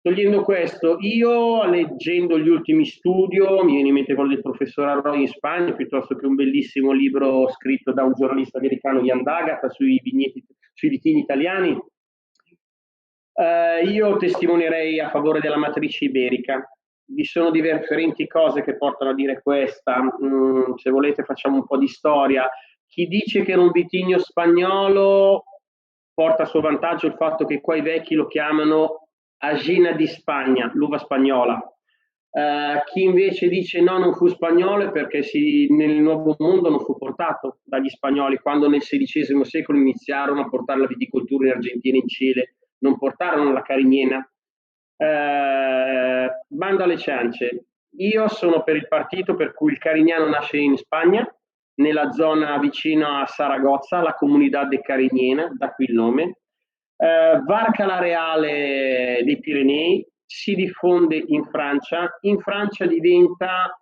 Togliendo questo, io leggendo gli ultimi studi, mi viene in mente quello del professor Arroyo in Spagna, piuttosto che un bellissimo libro scritto da un giornalista americano, Ian D'Agata, sui vitigni italiani, io testimonierei a favore della matrice iberica. Vi sono differenti cose che portano a dire questa. Se volete facciamo un po' di storia. Chi dice che era un vitigno spagnolo porta a suo vantaggio il fatto che qua i vecchi lo chiamano Agina di Spagna, l'uva spagnola. Chi invece dice no, non fu spagnolo è perché nel Nuovo Mondo non fu portato dagli spagnoli, quando nel XVI secolo iniziarono a portare la viticoltura in Argentina e in Cile, non portarono la carignena. Bando alle ciance, io sono per il partito per cui il Carignano nasce in Spagna, nella zona vicino a Saragozza, la Comunidad de Carignena, da qui il nome. Varca la Reale dei Pirenei, si diffonde in Francia diventa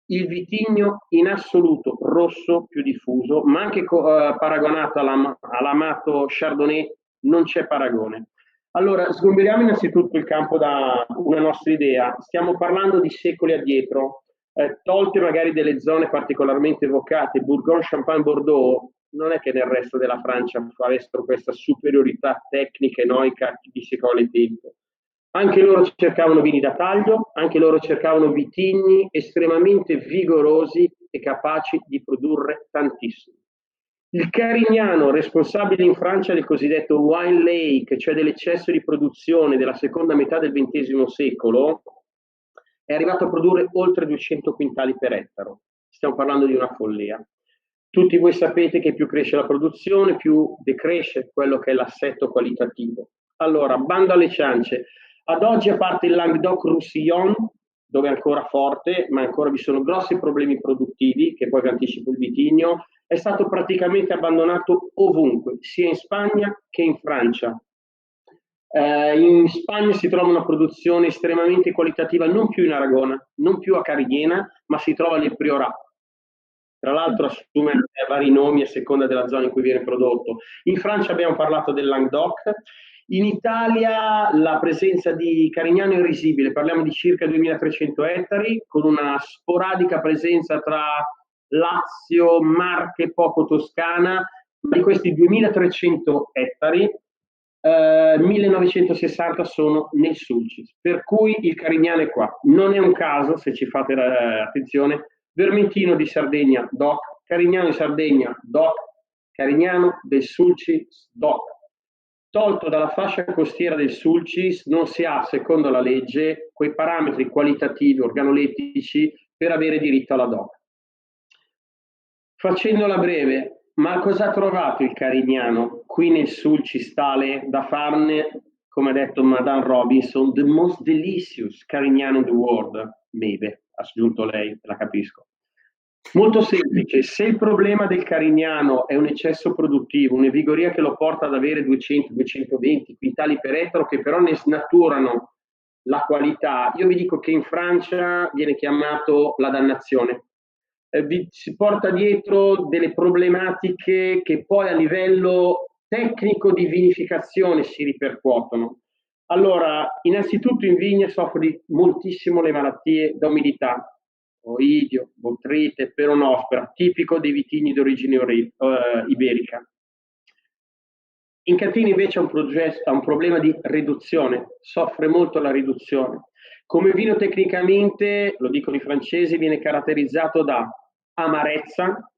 il vitigno in assoluto rosso più diffuso, ma anche paragonato all'amato Chardonnay non c'è paragone. Allora, sgomberiamo innanzitutto il campo da una nostra idea. Stiamo parlando di secoli addietro, tolte magari delle zone particolarmente evocate, Bourgogne, Champagne, Bordeaux, non è che nel resto della Francia avessero questa superiorità tecnica e noica di secolo e tempo. Anche loro cercavano vini da taglio, anche loro cercavano vitigni estremamente vigorosi e capaci di produrre tantissimo. Il Carignano, responsabile in Francia del cosiddetto wine lake, cioè dell'eccesso di produzione della seconda metà del XX secolo, è arrivato a produrre oltre 200 quintali per ettaro. Stiamo parlando di una follia. Tutti voi sapete che più cresce la produzione, più decresce quello che è l'assetto qualitativo. Allora, bando alle ciance. Ad oggi, a parte il Languedoc-Roussillon, dove è ancora forte, ma ancora vi sono grossi problemi produttivi, che poi vi anticipo il vitigno, è stato praticamente abbandonato ovunque, sia in Spagna che in Francia. In Spagna si trova una produzione estremamente qualitativa, non più in Aragona, non più a Carignena, ma si trova nel Priorat. Tra l'altro assume vari nomi a seconda della zona in cui viene prodotto. In Francia abbiamo parlato del Languedoc, in Italia la presenza di Carignano è risibile, parliamo di circa 2300 ettari, con una sporadica presenza tra Lazio, Marche, poco Toscana, ma di questi 2300 ettari 1960 sono nel Sulcis, per cui il Carignano è qua. Non è un caso, se ci fate attenzione, Vermentino di Sardegna, DOC, Carignano di Sardegna, DOC, Carignano del Sulcis, DOC. Tolto dalla fascia costiera del Sulcis non si ha, secondo la legge, quei parametri qualitativi organolettici per avere diritto alla DOC. Facendola breve, ma cosa ha trovato il Carignano qui nel Sulcis tale da farne, come ha detto Madame Robinson, the most delicious Carignano in the world? Maybe, ha aggiunto lei, la capisco. Molto semplice, se il problema del Carignano è un eccesso produttivo, un'evigoria che lo porta ad avere 200-220 quintali per ettaro che però ne snaturano la qualità, io vi dico che in Francia viene chiamato la dannazione. Si porta dietro delle problematiche che poi a livello tecnico di vinificazione si ripercuotono. Allora, innanzitutto in vigna soffre moltissimo le malattie da umidità, oidio, botryte, peronospora, tipico dei vitigni di origine iberica. In Catino invece ha un problema di riduzione, soffre molto la riduzione. Come vino tecnicamente, lo dicono i francesi, viene caratterizzato da amarezza,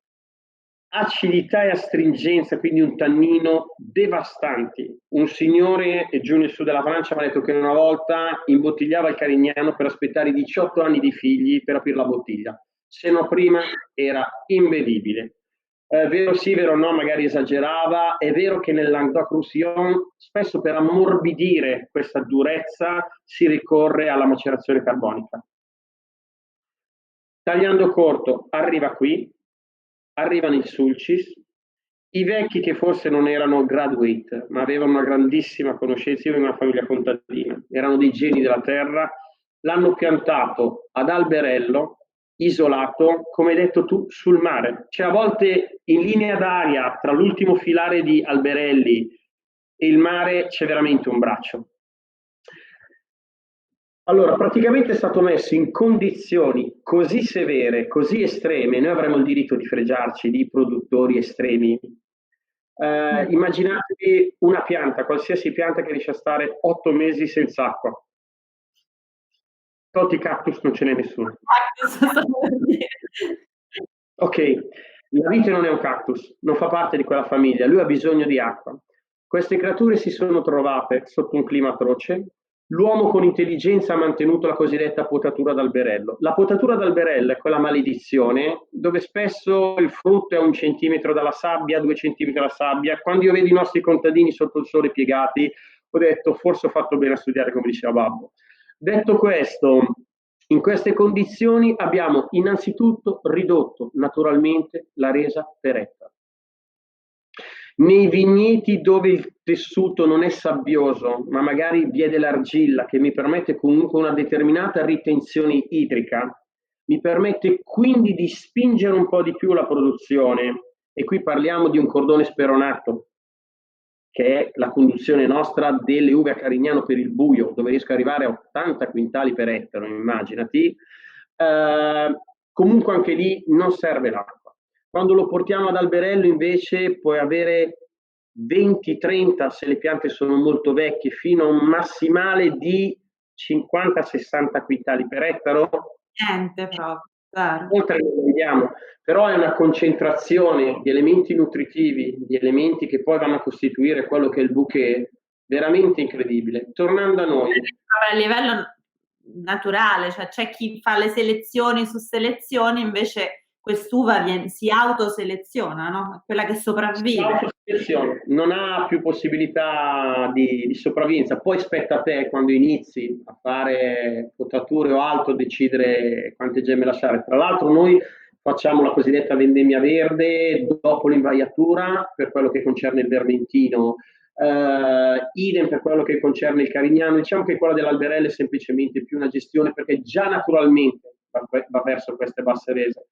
acidità e astringenza, quindi un tannino devastanti. Un signore giù nel sud della Francia mi ha detto che una volta imbottigliava il Carignano per aspettare 18 anni di figli per aprire la bottiglia. Se no prima era imbevibile. Vero sì, vero no, magari esagerava. È vero che nel Languedoc-Roussillon spesso per ammorbidire questa durezza si ricorre alla macerazione carbonica. Tagliando corto, arriva qui, arriva nel Sulcis i vecchi che forse non erano graduate, ma avevano una grandissima conoscenza, io vengo da una famiglia contadina, erano dei geni della terra, l'hanno piantato ad Alberello, isolato, come hai detto tu, sul mare. Cioè a volte in linea d'aria tra l'ultimo filare di alberelli e il mare c'è veramente un braccio. Allora, praticamente è stato messo in condizioni così severe, così estreme, noi avremmo il diritto di fregiarci di produttori estremi. Mm. Immaginatevi una pianta, qualsiasi pianta che riesce a stare 8 mesi senza acqua. Tolti i cactus non ce n'è nessuno. Cosa stavo per dire? Ok, la vite non è un cactus, non fa parte di quella famiglia, lui ha bisogno di acqua. Queste creature si sono trovate sotto un clima atroce, l'uomo con intelligenza ha mantenuto la cosiddetta potatura d'alberello. La potatura d'alberello è quella maledizione dove spesso il frutto è 1 centimetro dalla sabbia, 2 centimetri dalla sabbia. Quando io vedo i nostri contadini sotto il sole piegati, ho detto forse ho fatto bene a studiare come diceva Babbo. Detto questo, in queste condizioni abbiamo innanzitutto ridotto naturalmente la resa per ettaro. Nei vigneti dove il tessuto non è sabbioso, ma magari vi è dell'argilla che mi permette comunque una determinata ritenzione idrica, mi permette quindi di spingere un po' di più la produzione. E qui parliamo di un cordone speronato, che è la conduzione nostra delle uve a Carignano per il buio, dove riesco ad arrivare a 80 quintali per ettaro, immaginati. Comunque anche lì non serve l'acqua. Quando lo portiamo ad alberello invece puoi avere 20-30, se le piante sono molto vecchie, fino a un massimale di 50-60 quintali per ettaro. Niente proprio, vero. Oltre che lo vediamo, però è una concentrazione di elementi nutritivi, di elementi che poi vanno a costituire quello che è il bouquet, veramente incredibile. Tornando a noi, A livello naturale, cioè c'è chi fa le selezioni su selezioni, invece quest'uva si autoseleziona, no? È quella che sopravvive. non ha più possibilità di sopravvivenza, poi spetta a te quando inizi a fare potature o altro decidere quante gemme lasciare. Tra l'altro noi facciamo la cosiddetta vendemmia verde dopo l'invaiatura per quello che concerne il vermentino, idem per quello che concerne il carignano. Diciamo che quella dell'alberello è semplicemente più una gestione perché già naturalmente va verso queste basse rese.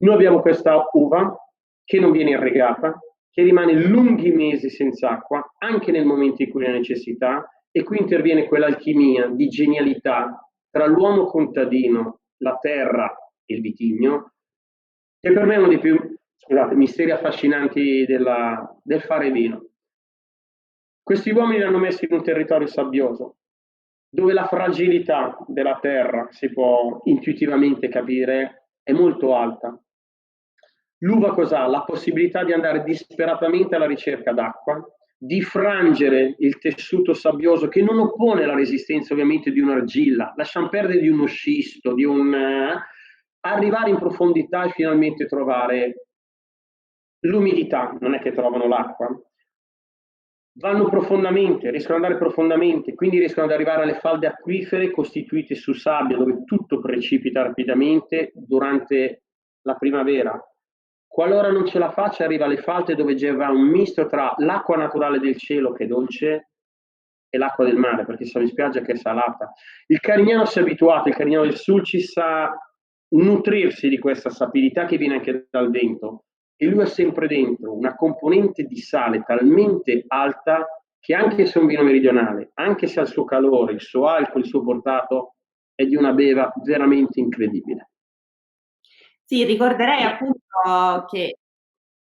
Noi abbiamo questa uva che non viene irrigata, che rimane lunghi mesi senza acqua, anche nel momento in cui ha necessità, e qui interviene quell'alchimia di genialità tra l'uomo contadino, la terra e il vitigno, che per me è uno dei più, scusate, misteri affascinanti del fare vino. Questi uomini li hanno messi in un territorio sabbioso, dove la fragilità della terra, si può intuitivamente capire, è molto alta. L'uva cos'ha? La possibilità di andare disperatamente alla ricerca d'acqua, di frangere il tessuto sabbioso che non oppone la resistenza ovviamente di un'argilla, lasciamo perdere di uno scisto, di un arrivare in profondità e finalmente trovare l'umidità, non è che trovano l'acqua. Vanno profondamente, riescono ad andare profondamente, quindi riescono ad arrivare alle falde acquifere costituite su sabbia, dove tutto precipita rapidamente durante la primavera. Qualora non ce la faccia, arriva alle falde dove c'è un misto tra l'acqua naturale del cielo, che è dolce, e l'acqua del mare, perché siamo in spiaggia che è salata. Il Carignano si è abituato, il Carignano del Sulcis sa nutrirsi di questa sapidità che viene anche dal vento, e lui ha sempre dentro una componente di sale talmente alta che anche se è un vino meridionale, anche se ha il suo calore, il suo alcol, il suo portato, è di una beva veramente incredibile. Sì, ricorderei appunto che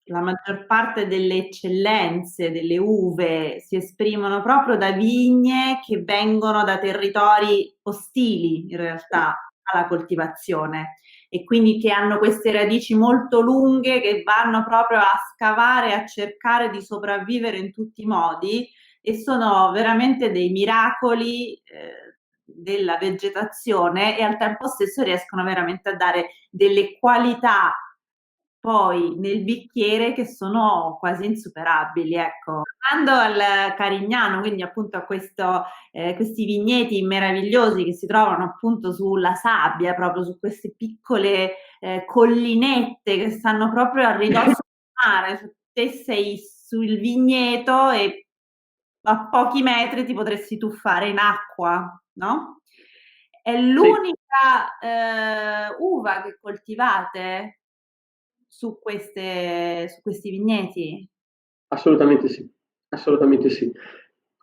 la maggior parte delle eccellenze delle uve si esprimono proprio da vigne che vengono da territori ostili in realtà alla coltivazione e quindi che hanno queste radici molto lunghe che vanno proprio a scavare, a cercare di sopravvivere in tutti i modi e sono veramente dei miracoli della vegetazione e al tempo stesso riescono veramente a dare delle qualità poi nel bicchiere che sono quasi insuperabili, ecco. Tornando al Carignano, quindi appunto a questi vigneti meravigliosi che si trovano appunto sulla sabbia, proprio su queste piccole collinette che stanno proprio a ridosso del mare, te sei sul vigneto e a pochi metri ti potresti tuffare in acqua, no? È Sì, l'unica uva che coltivate su questi vigneti? assolutamente sì, assolutamente sì.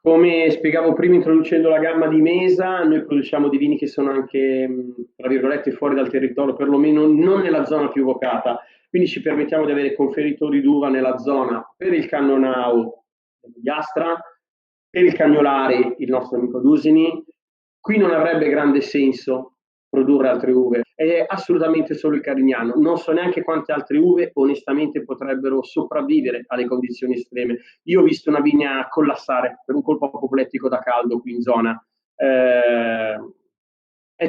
Come spiegavo prima introducendo la gamma di Mesa, noi produciamo dei vini che sono anche, tra virgolette, fuori dal territorio, perlomeno non nella zona più vocata. Quindi ci permettiamo di avere conferitori d'uva nella zona per il Cannonau di Astra, per il Cagnolari, il nostro amico Dusini. Qui non avrebbe grande senso produrre altre uve, è assolutamente solo il Carignano. Non so neanche quante altre uve onestamente potrebbero sopravvivere alle condizioni estreme. Io ho visto una vigna collassare per un colpo apoplettico da caldo qui in zona. È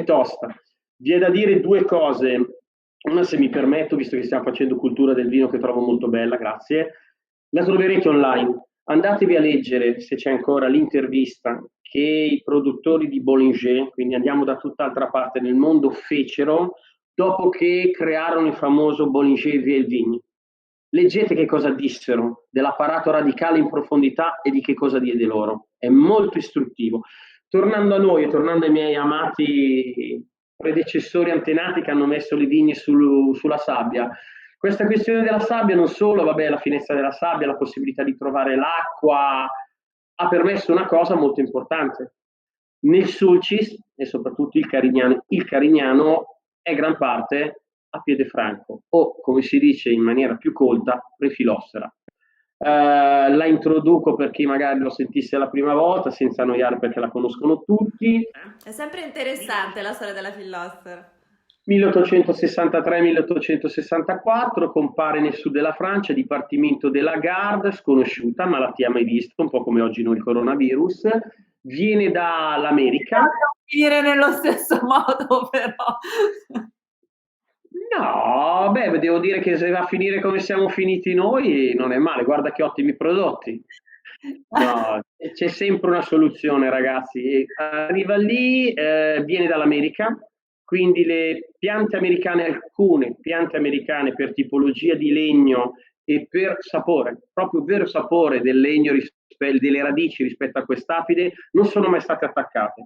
tosta. Vi è da dire due cose. Una, se mi permetto, visto che stiamo facendo cultura del vino che trovo molto bella, grazie, la troverete online. Andatevi a leggere, se c'è ancora, l'intervista che i produttori di Bollinger, quindi andiamo da tutt'altra parte nel mondo, fecero dopo che crearono il famoso Bollinger Vie Vigne. Leggete che cosa dissero dell'apparato radicale in profondità e di che cosa diede loro. È molto istruttivo. Tornando a noi e tornando ai miei amati predecessori antenati che hanno messo le vigne sulla sabbia, questa questione della sabbia non solo, vabbè, la finestra della sabbia, la possibilità di trovare l'acqua, ha permesso una cosa molto importante. Nel Sulcis, e soprattutto il Carignano è gran parte a piede franco, o come si dice in maniera più colta, prefilossera. La introduco per chi magari lo sentisse la prima volta, senza annoiare perché la conoscono tutti. È sempre interessante la storia della Filloster. 1863-1864, compare nel sud della Francia, dipartimento della Garde, sconosciuta, malattia mai vista, un po' come oggi noi il coronavirus, viene dall'America. Finire nello stesso modo, però. No, beh, devo dire che se va a finire come siamo finiti noi, non è male, guarda che ottimi prodotti. No, c'è sempre una soluzione, ragazzi. Arriva lì, viene dall'America, quindi le piante americane, alcune piante americane per tipologia di legno e per sapore, proprio vero sapore del legno, delle radici rispetto a quest'afide, non sono mai state attaccate.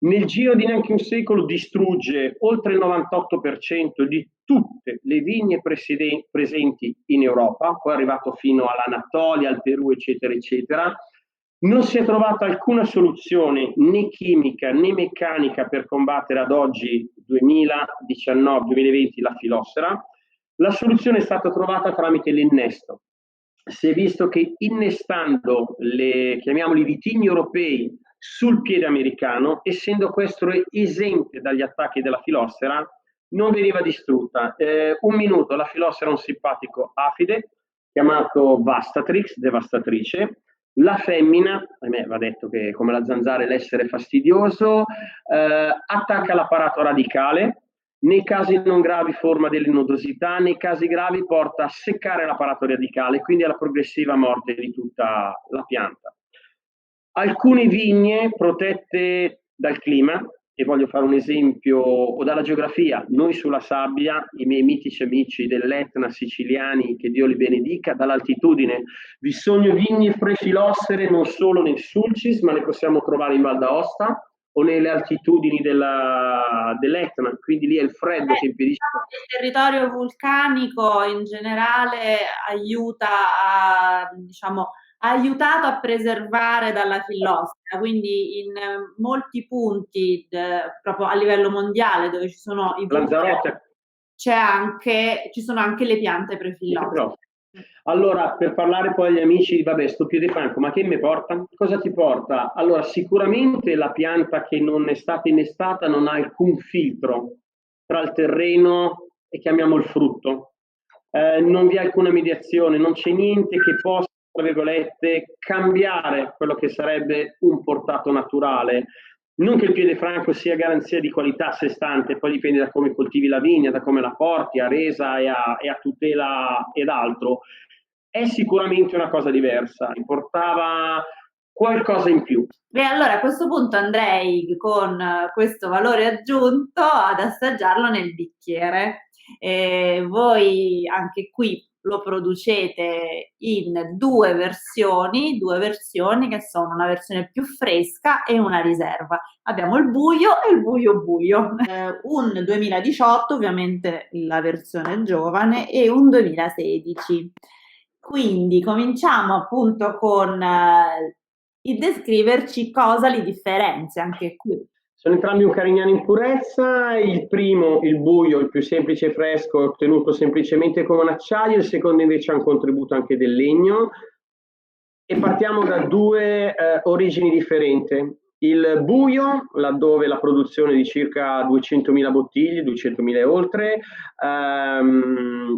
Nel giro di neanche un secolo distrugge oltre il 98% di tutte le vigne presenti in Europa, poi è arrivato fino all'Anatolia, al Perù, eccetera, eccetera. Non si è trovata alcuna soluzione né chimica né meccanica per combattere ad oggi 2019-2020 la filossera. La soluzione è stata trovata tramite l'innesto. Si è visto che innestando chiamiamoli vitigni europei sul piede americano, essendo questo esente dagli attacchi della filossera, non veniva distrutta. Un minuto, la filossera è un simpatico afide chiamato Vastatrix, devastatrice. La femmina, a me va detto che come la zanzara è l'essere fastidioso, attacca l'apparato radicale, nei casi non gravi forma delle nodosità, nei casi gravi porta a seccare l'apparato radicale, quindi alla progressiva morte di tutta la pianta. Alcune vigne protette dal clima, e voglio fare un esempio, o dalla geografia, noi sulla sabbia, i miei mitici amici dell'Etna siciliani, che Dio li benedica, dall'altitudine, vi sono vigne prefilossere non solo nel Sulcis, ma le possiamo trovare in Val d'Aosta o nelle altitudini dell'Etna, quindi lì è il freddo che impedisce. Il territorio vulcanico in generale aiuta diciamo, ha aiutato a preservare dalla fillossera, quindi in molti punti proprio a livello mondiale dove ci sono i vulcani Lanzarote. ci sono anche le piante prefilossere. Allora, per parlare poi agli amici, vabbè, sto piede franco, ma che mi porta? Cosa ti porta? Allora, sicuramente la pianta che non è stata innestata non ha alcun filtro tra il terreno e chiamiamo il frutto. Non vi è alcuna mediazione, non c'è niente che possa, tra virgolette, cambiare quello che sarebbe un portato naturale. Non che il piede franco sia garanzia di qualità a sé stante, poi dipende da come coltivi la vigna, da come la porti a resa e a tutela ed altro. È sicuramente una cosa diversa, riportava qualcosa in più. Beh, allora a questo punto andrei con questo valore aggiunto ad assaggiarlo nel bicchiere. Voi anche qui lo producete in due versioni che sono una versione più fresca e una riserva. Abbiamo il buio e il buio buio. Un 2018, ovviamente la versione giovane, e un 2016. Quindi cominciamo appunto con il descriverci cosa li differenzia anche qui. Sono entrambi un Carignano in purezza, il primo, il buio, il più semplice e fresco, è ottenuto semplicemente con un acciaio, il secondo invece ha un contributo anche del legno. E partiamo da due origini differenti. Il buio, laddove la produzione di circa 200.000 bottiglie, 200.000 e oltre,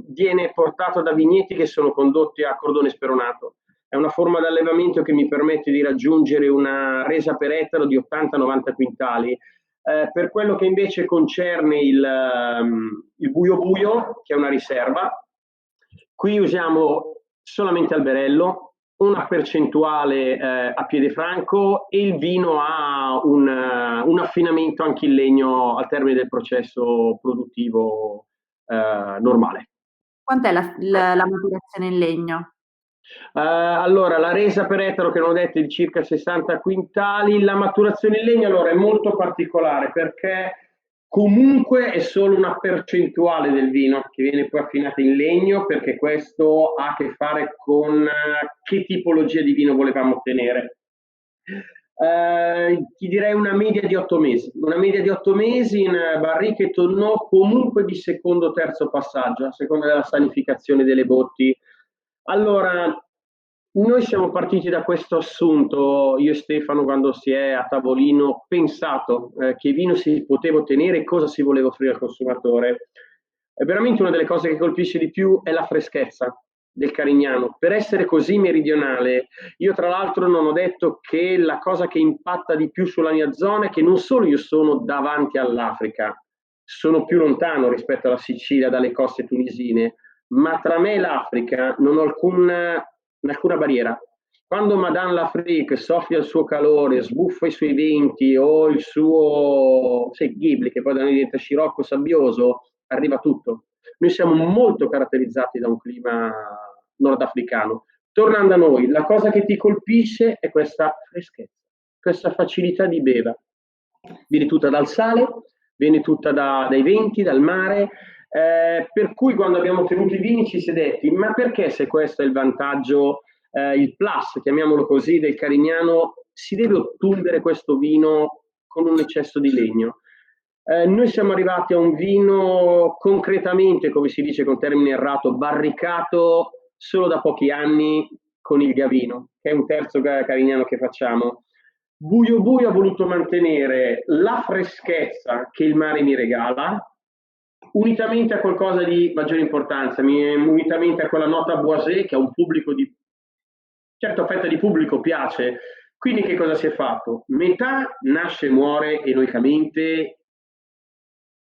viene portato da vigneti che sono condotti a cordone speronato. È una forma di allevamento che mi permette di raggiungere una resa per ettaro di 80-90 quintali. Per quello che invece concerne il buio buio, che è una riserva, qui usiamo solamente alberello, una percentuale a piede franco e il vino ha un affinamento anche in legno al termine del processo produttivo normale. Quant'è la maturazione in legno? Allora, la resa per ettaro che non ho detto è di circa 60 quintali, la maturazione in legno allora è molto particolare perché comunque è solo una percentuale del vino che viene poi affinata in legno, perché questo ha a che fare con che tipologia di vino volevamo ottenere. Ti direi una media di 8 mesi, una media di 8 mesi in barrique e tonneau comunque di secondo o terzo passaggio, a seconda della sanificazione delle botti. Allora, noi siamo partiti da questo assunto, io e Stefano, quando si è a tavolino pensato che vino si poteva ottenere e cosa si voleva offrire al consumatore. È veramente una delle cose che colpisce di più è la freschezza del Carignano. Per essere così meridionale, io tra l'altro non ho detto che la cosa che impatta di più sulla mia zona è che non solo io sono davanti all'Africa, sono più lontano rispetto alla Sicilia, dalle coste tunisine, ma tra me e l'Africa non ho alcuna barriera. Quando Madame l'Afrique soffia il suo calore, sbuffa i suoi venti o il suo Ghibli, che poi da noi diventa scirocco sabbioso, arriva tutto. Noi siamo molto caratterizzati da un clima nordafricano. Tornando a noi, la cosa che ti colpisce è questa freschezza, questa facilità di beva. Viene tutta dal sale, viene tutta dai venti, dal mare, per cui quando abbiamo ottenuto i vini ci si è detti, ma perché se questo è il vantaggio, il plus, chiamiamolo così, del Carignano, si deve ottundere questo vino con un eccesso di legno? Noi siamo arrivati a un vino concretamente, come si dice con termine errato, barricato solo da pochi anni con il Gavino, che è un terzo Carignano che facciamo. Buio Buio ha voluto mantenere la freschezza che il mare mi regala, unitamente a qualcosa di maggiore importanza, unitamente a quella nota boisé che a un pubblico di certa fetta di pubblico piace. Quindi che cosa si è fatto? Metà nasce e muore eroicamente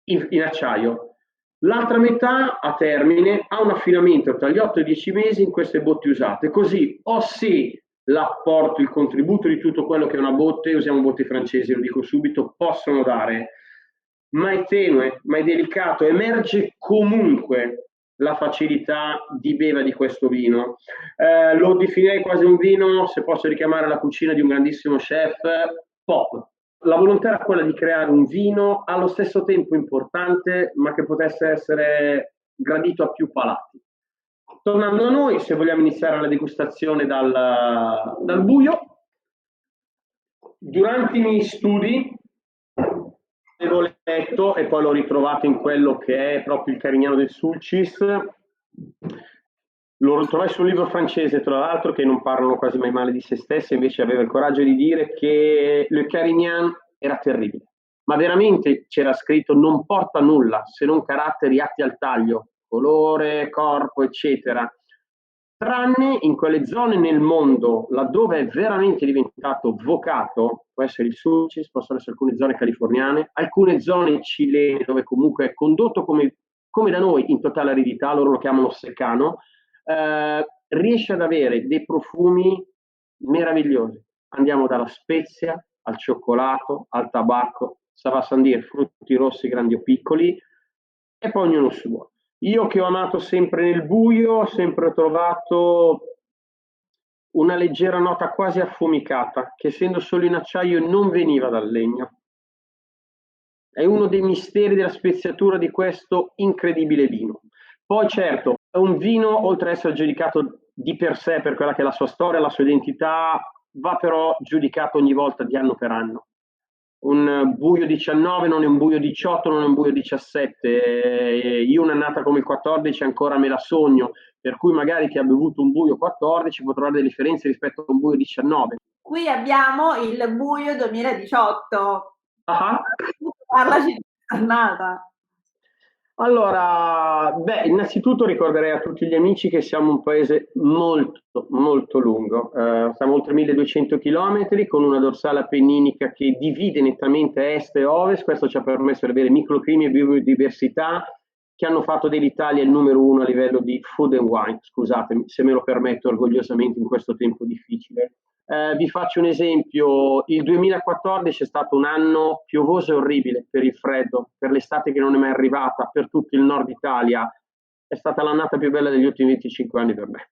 in acciaio. L'altra metà a termine ha un affinamento tra gli 8 e i 10 mesi in queste botti usate, così o sì l'apporto, il contributo di tutto quello che è una botte, usiamo botti francesi, lo dico subito, possono dare, ma è tenue, ma è delicato, emerge comunque la facilità di beva di questo vino. Lo definirei quasi un vino, se posso richiamare la cucina di un grandissimo chef, pop. La volontà era quella di creare un vino allo stesso tempo importante, ma che potesse essere gradito a più palati. Tornando a noi, se vogliamo iniziare la degustazione dal buio, durante i miei studi avevo letto e poi l'ho ritrovato in quello che è proprio il Carignano del Sulcis. Lo trovai su un libro francese, tra l'altro, che non parlano quasi mai male di se stessi, invece aveva il coraggio di dire che Le Carignan era terribile. Ma veramente c'era scritto non porta nulla se non caratteri atti al taglio, colore, corpo, eccetera. Tranne in quelle zone nel mondo laddove è veramente diventato vocato, può essere il Sulcis, possono essere alcune zone californiane, alcune zone cilene dove comunque è condotto come da noi in totale aridità, loro lo chiamano secano, riesce ad avere dei profumi meravigliosi. Andiamo dalla spezia al cioccolato, al tabacco, ça va sans dire, frutti rossi grandi o piccoli, e poi ognuno suo. Io che ho amato sempre nel buio, ho sempre trovato una leggera nota quasi affumicata, che essendo solo in acciaio non veniva dal legno. È uno dei misteri della speziatura di questo incredibile vino. Poi certo, è un vino, oltre ad essere giudicato di per sé per quella che è la sua storia, la sua identità, va però giudicato ogni volta di anno per anno. Un buio 19 non è un buio 18, non è un buio 17. Io un'annata come il 14 ancora me la sogno, per cui magari chi ha bevuto un buio 14 può trovare delle differenze rispetto a un buio 19. Qui abbiamo il buio 2018. Ah, Parlaci di giornata. allora, innanzitutto ricorderei a tutti gli amici che siamo un paese molto, molto lungo. Siamo oltre 1200 km con una dorsale appenninica che divide nettamente est e ovest. Questo ci ha permesso di avere microclimi e biodiversità che hanno fatto dell'Italia il numero uno a livello di food and wine. Scusatemi se me lo permetto orgogliosamente in questo tempo difficile. Vi faccio un esempio, il 2014 è stato un anno piovoso e orribile per il freddo, per l'estate che non è mai arrivata, per tutto il nord Italia, è stata l'annata più bella degli ultimi 25 anni per me.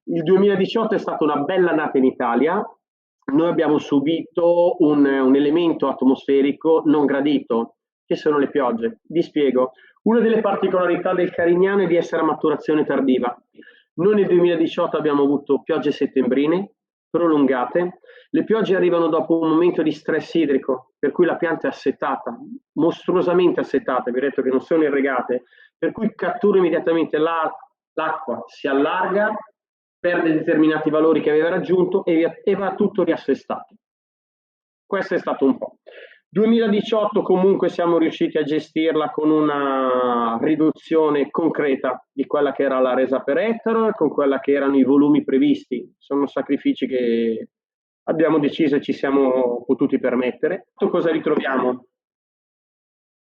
Il 2018 è stata una bella annata in Italia, noi abbiamo subito un elemento atmosferico non gradito, che sono le piogge. Vi spiego, una delle particolarità del Carignano è di essere a maturazione tardiva. Noi nel 2018 abbiamo avuto piogge settembrine prolungate. Le piogge arrivano dopo un momento di stress idrico, per cui la pianta è assetata, mostruosamente assetata, vi ho detto che non sono irrigate, per cui cattura immediatamente l'acqua, si allarga, perde determinati valori che aveva raggiunto e va tutto riassestato. Questo è stato un po'. 2018 comunque siamo riusciti a gestirla con una riduzione concreta di quella che era la resa per ettaro e con quella che erano i volumi previsti. Sono sacrifici che abbiamo deciso e ci siamo potuti permettere. Cosa ritroviamo?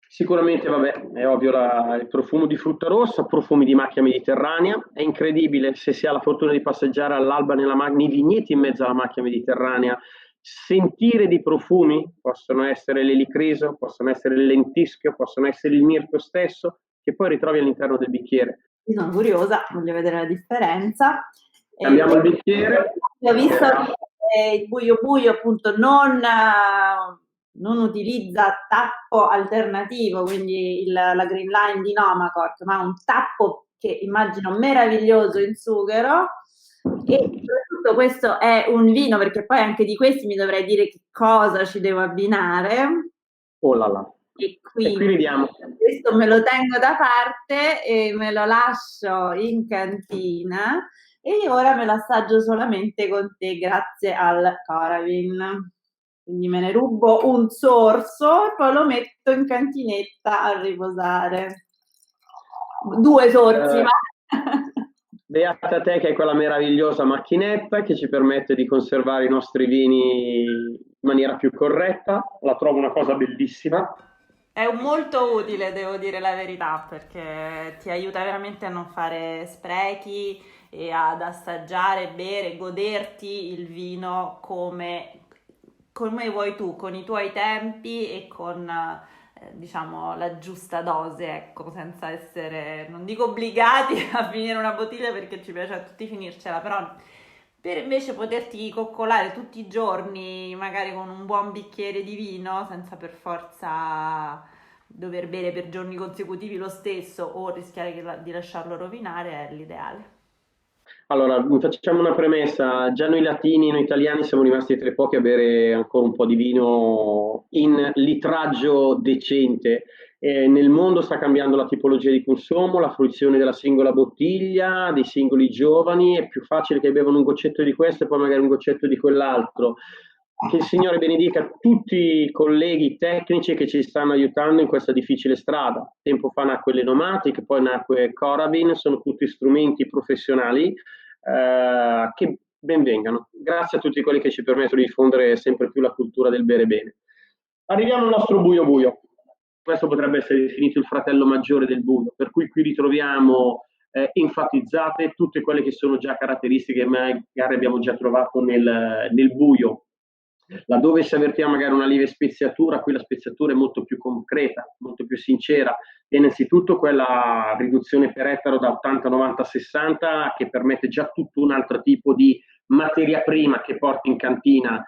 Sicuramente, vabbè, è ovvio il profumo di frutta rossa, profumi di macchia mediterranea. È incredibile se si ha la fortuna di passeggiare all'alba nei vigneti in mezzo alla macchia mediterranea, sentire dei profumi, possono essere l'elicriso, possono essere il lentischio, possono essere il mirto stesso, che poi ritrovi all'interno del bicchiere. Io sono curiosa, voglio vedere la differenza. Cambiamo il bicchiere. Ho visto che il buio buio appunto non utilizza tappo alternativo, quindi la Green Line di Nomakort, ma un tappo che immagino meraviglioso in sughero. E soprattutto questo è un vino, perché poi anche di questi mi dovrei dire che cosa ci devo abbinare. Oh là là. E qui quindi vediamo. questo me lo tengo da parte e me lo lascio in cantina e ora me lo assaggio solamente con te grazie al Coravin. Quindi me ne rubo un sorso e poi lo metto in cantinetta a riposare. 2 sorsi, Beata te che è quella meravigliosa macchinetta che ci permette di conservare i nostri vini in maniera più corretta. La trovo una cosa bellissima. È molto utile, devo dire la verità, perché ti aiuta veramente a non fare sprechi e ad assaggiare, bere, goderti il vino come vuoi tu, con i tuoi tempi e con, diciamo, la giusta dose, ecco, senza essere, non dico obbligati a finire una bottiglia perché ci piace a tutti finircela, però per invece poterti coccolare tutti i giorni, magari con un buon bicchiere di vino, senza per forza dover bere per giorni consecutivi lo stesso o rischiare di lasciarlo rovinare, è l'ideale. Allora, facciamo una premessa. Già noi latini, noi italiani siamo rimasti tra i pochi a bere ancora un po' di vino in litraggio decente. Nel mondo sta cambiando la tipologia di consumo, la fruizione della singola bottiglia, dei singoli giovani. È più facile che bevano un goccetto di questo e poi magari un goccetto di quell'altro. Che il Signore benedica tutti i colleghi tecnici che ci stanno aiutando in questa difficile strada. Tempo fa nacque l'Enomatic, poi nacque Coravin, sono tutti strumenti professionali che benvengano. Grazie a tutti quelli che ci permettono di diffondere sempre più la cultura del bere bene. Arriviamo al nostro buio buio. Questo potrebbe essere definito il fratello maggiore del buio, per cui qui ritroviamo enfatizzate tutte quelle che sono già caratteristiche che magari abbiamo già trovato nel buio. Laddove se avvertiamo magari una lieve speziatura, qui la speziatura è molto più concreta, molto più sincera. E innanzitutto quella riduzione per ettaro da 80, 90, 60 che permette già tutto un altro tipo di materia prima che porti in cantina.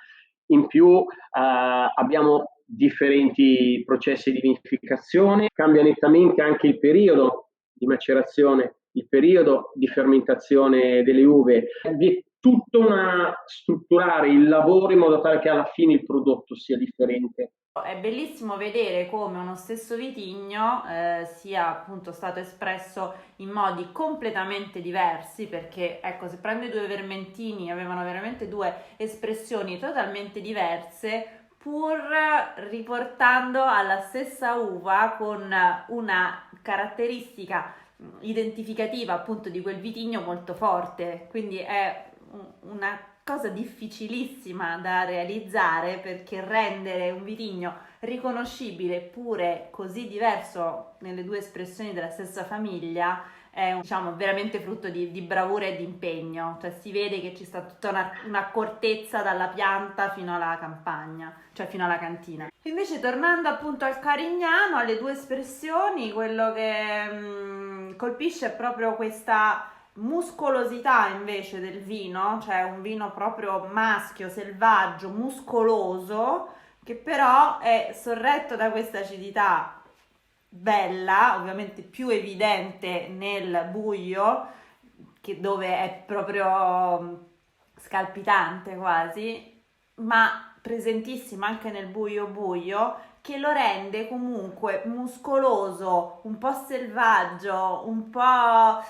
In più abbiamo differenti processi di vinificazione, cambia nettamente anche il periodo di macerazione, il periodo di fermentazione delle uve. Vi è tutto una strutturare il lavoro in modo tale che alla fine il prodotto sia differente. È bellissimo vedere come uno stesso vitigno sia appunto stato espresso in modi completamente diversi, perché ecco, se prendo i due vermentini avevano veramente due espressioni totalmente diverse, pur riportando alla stessa uva con una caratteristica identificativa appunto di quel vitigno molto forte. Quindi è una cosa difficilissima da realizzare, perché rendere un vitigno riconoscibile eppure così diverso nelle due espressioni della stessa famiglia è diciamo veramente frutto di bravura e di impegno, cioè si vede che ci sta tutta un'accortezza dalla pianta fino alla campagna, cioè fino alla cantina. Invece tornando appunto al Carignano, alle due espressioni, quello che colpisce è proprio questa muscolosità invece del vino, cioè un vino proprio maschio, selvaggio, muscoloso, che però è sorretto da questa acidità bella, ovviamente più evidente nel buio, dove è proprio scalpitante quasi, ma presentissima anche nel buio buio, che lo rende comunque muscoloso, un po' selvaggio, un po'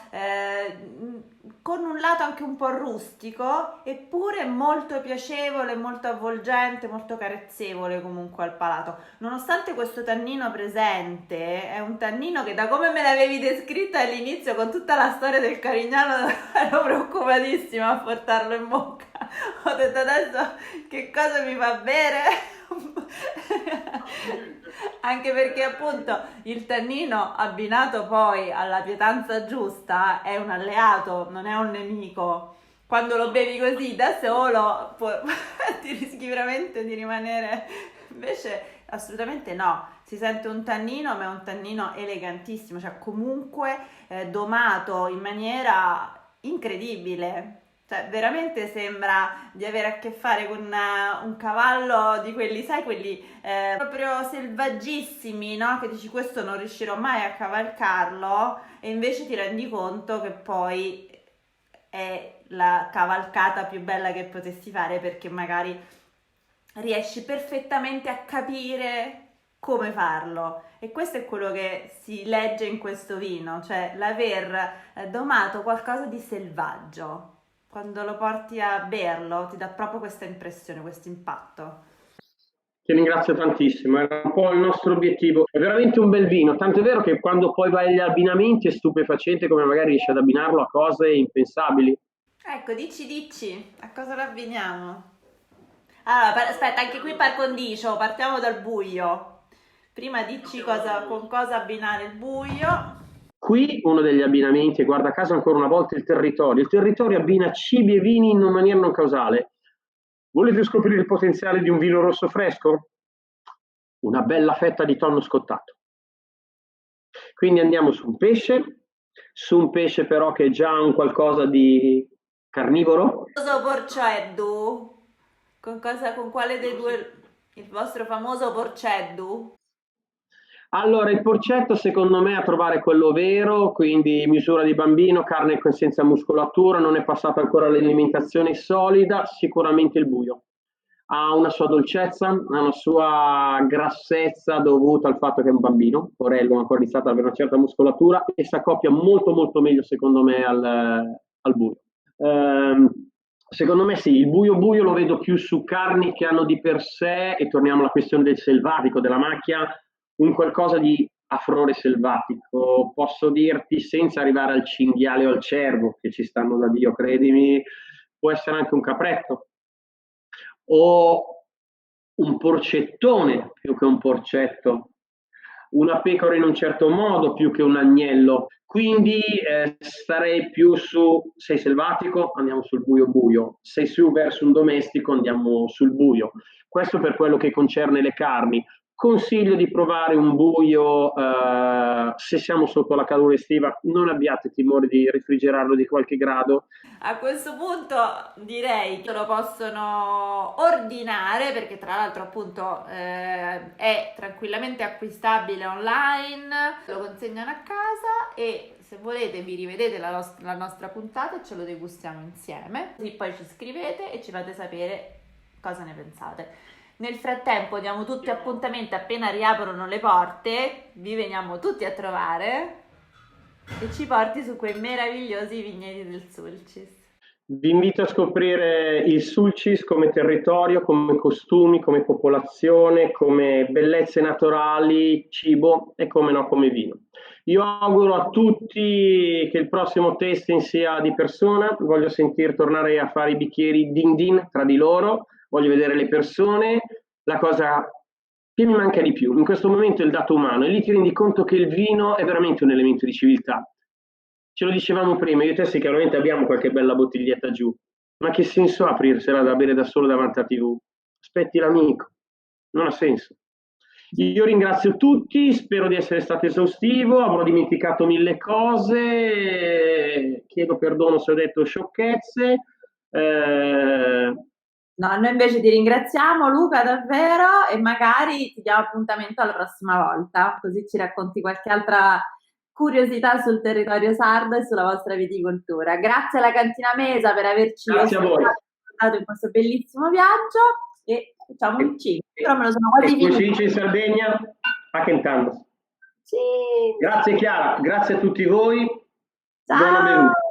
con un lato anche un po' rustico, eppure molto piacevole, molto avvolgente, molto carezzevole comunque al palato. Nonostante questo tannino presente, è un tannino che da come me l'avevi descritto all'inizio con tutta la storia del Carignano ero preoccupatissima a portarlo in bocca. Ho detto adesso che cosa mi fa bere? Anche perché appunto il tannino abbinato poi alla pietanza giusta è un alleato, non è un nemico. Quando lo bevi così da solo ti rischi veramente di rimanere, invece assolutamente no, si sente un tannino, ma è un tannino elegantissimo, cioè comunque domato in maniera incredibile. Cioè, veramente sembra di avere a che fare con un cavallo di quelli, sai, quelli proprio selvaggissimi, no? Che dici questo non riuscirò mai a cavalcarlo, e invece ti rendi conto che poi è la cavalcata più bella che potessi fare, perché magari riesci perfettamente a capire come farlo. E questo è quello che si legge in questo vino, cioè l'aver domato qualcosa di selvaggio. Quando lo porti a berlo ti dà proprio questa impressione, questo impatto. Ti ringrazio tantissimo, era un po' il nostro obiettivo. È veramente un bel vino, tanto è vero che quando poi vai agli abbinamenti è stupefacente come magari riesci ad abbinarlo a cose impensabili. Ecco, dici, a cosa lo abbiniamo? Allora, aspetta, anche qui par condicio, partiamo dal buio. Prima dici con cosa abbinare il buio. Qui uno degli abbinamenti, e guarda caso ancora una volta il territorio. Il territorio abbina cibi e vini in maniera non causale. Volete scoprire il potenziale di un vino rosso fresco? Una bella fetta di tonno scottato. Quindi andiamo su un pesce però che è già un qualcosa di carnivoro. Famoso porceddu? Con quale dei due? Il vostro famoso porceddu? Allora, il porcetto secondo me a trovare quello vero, quindi misura di bambino, carne senza muscolatura, non è passata ancora all'alimentazione solida, sicuramente il buio. Ha una sua dolcezza, ha una sua grassezza dovuta al fatto che è un bambino, Porello, ancora iniziato ad avere una certa muscolatura e si accoppia molto molto meglio secondo me al buio. Ehm, Secondo me sì, il buio buio lo vedo più su carni che hanno di per sé, e torniamo alla questione del selvatico, della macchia, un qualcosa di afrore selvatico. Posso dirti, senza arrivare al cinghiale o al cervo, che ci stanno da Dio, credimi, può essere anche un capretto o un porcettone più che un porcetto. una pecora in un certo modo più che un agnello. Quindi starei più su, sei selvatico, andiamo sul buio buio, sei su verso un domestico, andiamo sul buio. Questo per quello che concerne le carni. Consiglio di provare un buio, se siamo sotto la calura estiva, non abbiate timore di refrigerarlo di qualche grado. A questo punto direi che lo possono ordinare perché tra l'altro appunto è tranquillamente acquistabile online, lo consegnano a casa e se volete vi rivedete la nostra puntata e ce lo degustiamo insieme, così poi ci scrivete e ci fate sapere cosa ne pensate. Nel frattempo diamo tutti appuntamenti appena riaprono le porte, vi veniamo tutti a trovare e ci porti su quei meravigliosi vigneti del Sulcis. Vi invito a scoprire il Sulcis come territorio, come costumi, come popolazione, come bellezze naturali, cibo e come no come vino. Io auguro a tutti che il prossimo tasting sia di persona, voglio sentir tornare a fare i bicchieri din din tra di loro, voglio vedere le persone, la cosa che mi manca di più in questo momento è il dato umano e lì ti rendi conto che il vino è veramente un elemento di civiltà. Ce lo dicevamo prima, io e te sicuramente abbiamo qualche bella bottiglietta giù, ma che senso ha aprirsela da bere da solo davanti alla TV? Aspetti l'amico, non ha senso. Io ringrazio tutti, spero di essere stato esaustivo, avrò dimenticato mille cose, chiedo perdono se ho detto sciocchezze. No, noi invece ti ringraziamo Luca davvero e magari ti diamo appuntamento alla prossima volta, così ci racconti qualche altra curiosità sul territorio sardo e sulla vostra viticoltura. Grazie alla Cantina Mesa per averci Grazie a voi. ospitato in questo bellissimo viaggio e facciamo un 5, però me lo sono quasi E come si finito. dice in Sardegna, a Kentandas. Sì. Grazie Chiara, grazie a tutti voi. Ciao. Buona bevuta.